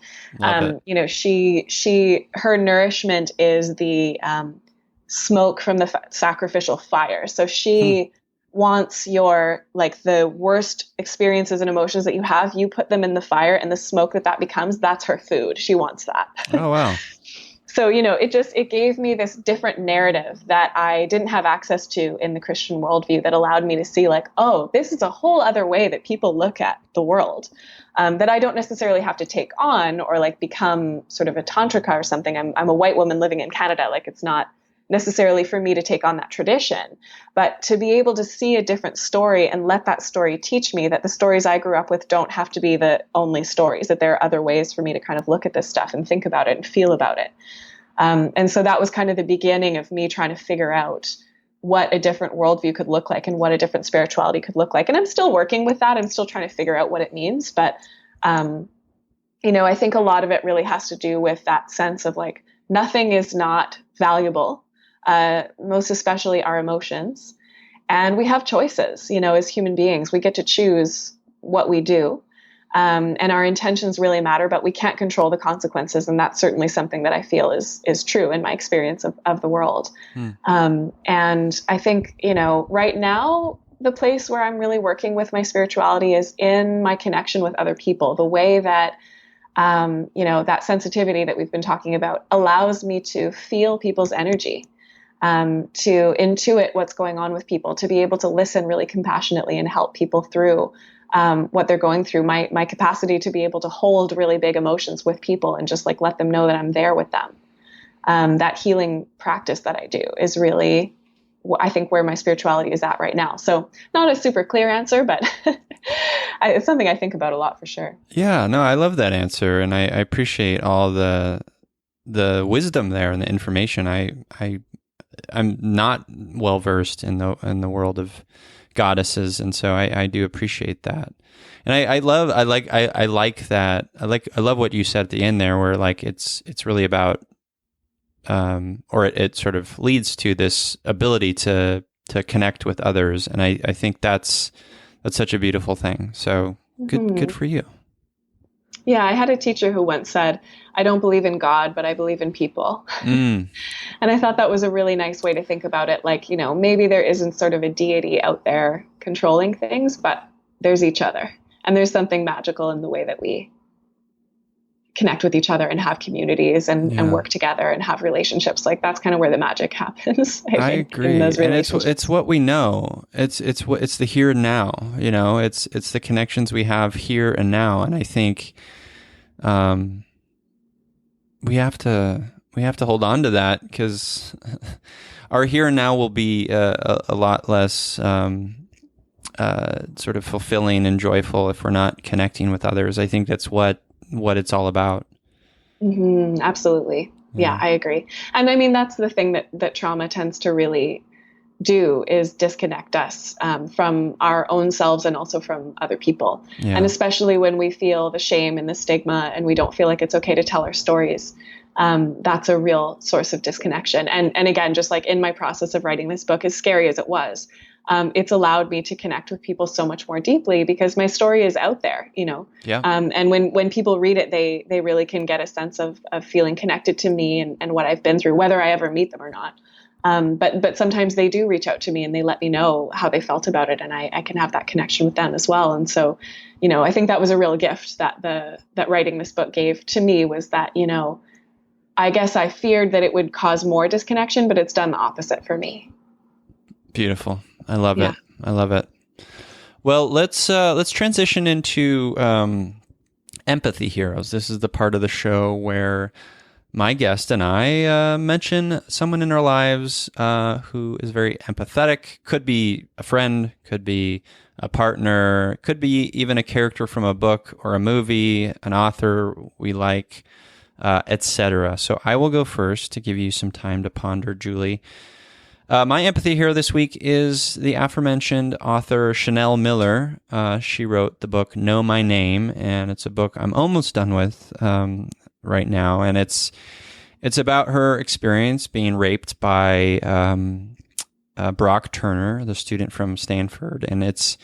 her nourishment is the smoke from the sacrificial fire. So she wants your, like, the worst experiences and emotions that you have, you put them in the fire, and the smoke that becomes, that's her food. She wants that. Oh, wow. So, it gave me this different narrative that I didn't have access to in the Christian worldview, that allowed me to see, like, oh, this is a whole other way that people look at the world, that I don't necessarily have to take on or like become sort of a tantrika or something. I'm a white woman living in Canada. Like, it's not necessarily for me to take on that tradition, but to be able to see a different story and let that story teach me that the stories I grew up with don't have to be the only stories, that there are other ways for me to kind of look at this stuff and think about it and feel about it. And so that was kind of the beginning of me trying to figure out what a different worldview could look like and what a different spirituality could look like. And I'm still working with that. I'm still trying to figure out what it means. But, I think a lot of it really has to do with that sense of, like, nothing is not valuable. Most especially our emotions. And we have choices, as human beings. We get to choose what we do. And our intentions really matter, but we can't control the consequences. And that's certainly something that I feel is true in my experience of the world. And I think, right now, the place where I'm really working with my spirituality is in my connection with other people. The way that that sensitivity that we've been talking about allows me to feel people's energy. To intuit what's going on with people, to be able to listen really compassionately and help people through what they're going through. My capacity to be able to hold really big emotions with people and just, like, let them know that I'm there with them. That healing practice that I do is really, I think, where my spirituality is at right now. So not a super clear answer, but it's something I think about a lot for sure. Yeah, no, I love that answer. And I appreciate all the wisdom there and the information. I'm not well versed in the world of goddesses, and so I do appreciate that. And I love what you said at the end there, where, like, it's really about or it sort of leads to this ability to connect with others, and I think that's such a beautiful thing. So good for you. Yeah, I had a teacher who once said, I don't believe in God, but I believe in people. And I thought that was a really nice way to think about it. Like, maybe there isn't sort of a deity out there controlling things, but there's each other. And there's something magical in the way that we connect with each other and have communities and work together and have relationships. Like, that's kind of where the magic happens. I think, agree. In those relationships. And it's what we know. It's the here and now, it's the connections we have here and now. And I think, we have to hold on to that, because our here and now will be a lot less sort of fulfilling and joyful if we're not connecting with others. I think that's what it's all about. Absolutely. Yeah, I agree. And I mean, that's the thing that trauma tends to really do, is disconnect us from our own selves and also from other people. Yeah. And especially when we feel the shame and the stigma and we don't feel like it's okay to tell our stories, that's a real source of disconnection. And again, just like in my process of writing this book, as scary as it was, it's allowed me to connect with people so much more deeply because my story is out there, Yeah. And when people read it, they really can get a sense of feeling connected to me and what I've been through, whether I ever meet them or not. But sometimes they do reach out to me and they let me know how they felt about it, and I can have that connection with them as well. And so, I think that was a real gift that writing this book gave to me, was that, I guess I feared that it would cause more disconnection, but it's done the opposite for me. Beautiful. I love it. I love it. Well, let's transition into Empathy Heroes. This is the part of the show where my guest and I mention someone in our lives who is very empathetic. Could be a friend, could be a partner, could be even a character from a book or a movie, an author we like, etc. So I will go first to give you some time to ponder, Julie. My empathy hero this week is the aforementioned author Chanel Miller. She wrote the book Know My Name, and it's a book I'm almost done with right now, and it's about her experience being raped by Brock Turner, the student from Stanford, and it's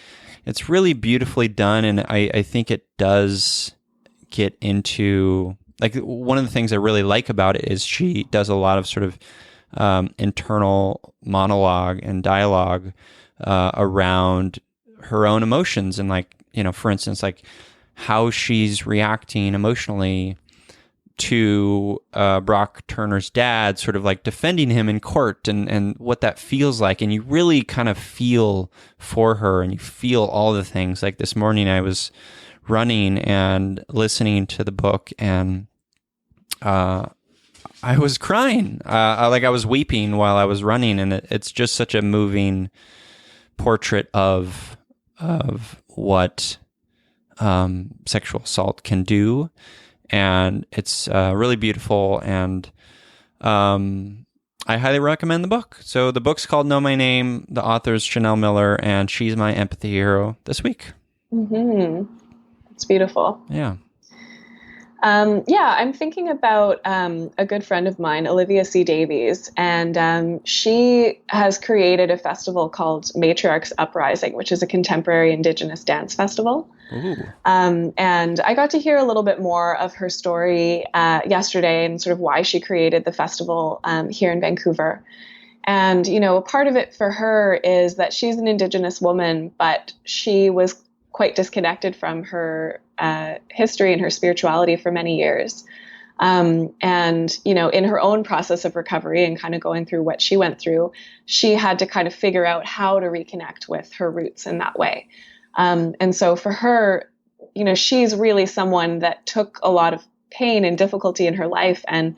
really beautifully done, and I think it does get into, like, one of the things I really like about it is she does a lot of sort of internal monologue and dialogue around her own emotions, and, like, for instance, like how she's reacting emotionally to Brock Turner's dad sort of like defending him in court, and what that feels like. And you really kind of feel for her, and you feel all the things. Like this morning I was running and listening to the book, and I was crying. I was weeping while I was running, and it's just such a moving portrait of what sexual assault can do, and it's really beautiful. And I highly recommend the book. So the book's called Know My Name. The author's Chanel Miller, and she's my empathy hero this week. It's beautiful. Yeah. I'm thinking about a good friend of mine, Olivia C. Davies, and she has created a festival called Matriarchs Uprising, which is a contemporary Indigenous dance festival. And I got to hear a little bit more of her story yesterday, and sort of why she created the festival here in Vancouver. And, a part of it for her is that she's an Indigenous woman, but she was quite disconnected from her history and her spirituality for many years. And, in her own process of recovery and kind of going through what she went through, she had to kind of figure out how to reconnect with her roots in that way. And so for her, she's really someone that took a lot of pain and difficulty in her life, and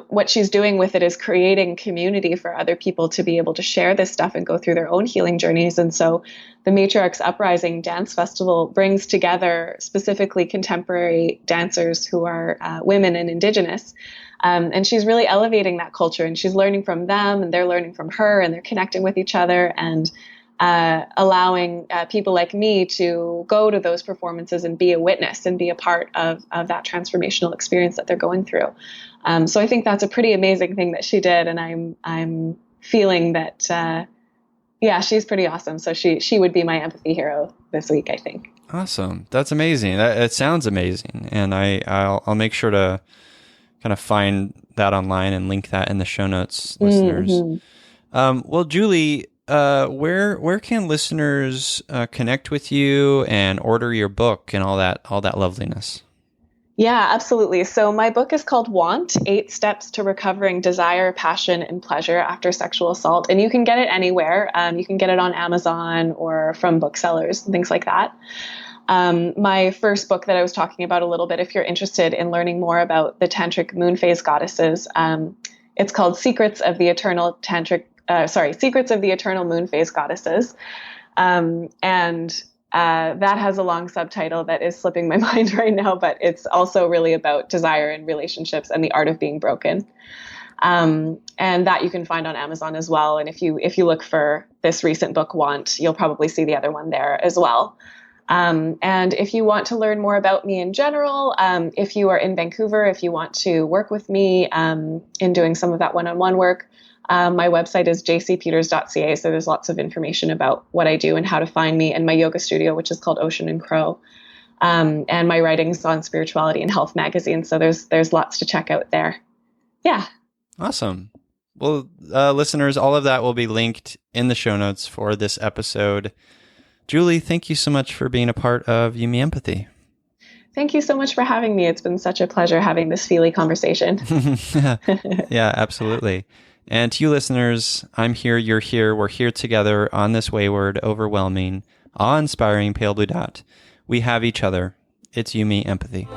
what she's doing with it is creating community for other people to be able to share this stuff and go through their own healing journeys. And so the Matriarchs Uprising Dance Festival brings together specifically contemporary dancers who are women and Indigenous. And she's really elevating that culture, and she's learning from them, and they're learning from her, and they're connecting with each other, and allowing people like me to go to those performances and be a witness and be a part of that transformational experience that they're going through. So I think that's a pretty amazing thing that she did, and I'm feeling that she's pretty awesome. So she would be my empathy hero this week, I think. Awesome. That's amazing. It sounds amazing, and I'll make sure to kind of find that online and link that in the show notes, listeners. Well, Julie, where can listeners connect with you and order your book and all that loveliness? Yeah, absolutely. So my book is called Want: 8 Steps to Recovering Desire, Passion, and Pleasure After Sexual Assault. And you can get it anywhere. You can get it on Amazon or from booksellers and things like that. My first book that I was talking about a little bit, if you're interested in learning more about the tantric moon phase goddesses, It's called Secrets of the Eternal Secrets of the Eternal Moon Phase Goddesses. And that has a long subtitle that is slipping my mind right now, but it's also really about desire and relationships and the art of being broken. And that you can find on Amazon as well. And if you look for this recent book, Want, you'll probably see the other one there as well. And if you want to learn more about me in general, if you are in Vancouver, if you want to work with me in doing some of that one-on-one work, my website is jcpeters.ca. So there's lots of information about what I do and how to find me, and my yoga studio, which is called Ocean and Crow. And my writings on Spirituality and Health magazine. So there's lots to check out there. Yeah. Awesome. Well, listeners, all of that will be linked in the show notes for this episode. Julie, thank you so much for being a part of You Me Empathy. Thank you so much for having me. It's been such a pleasure having this feely conversation. Yeah, absolutely. And to you listeners, I'm here, you're here, we're here together on this wayward, overwhelming, awe-inspiring pale blue dot. We have each other. It's You Me Empathy.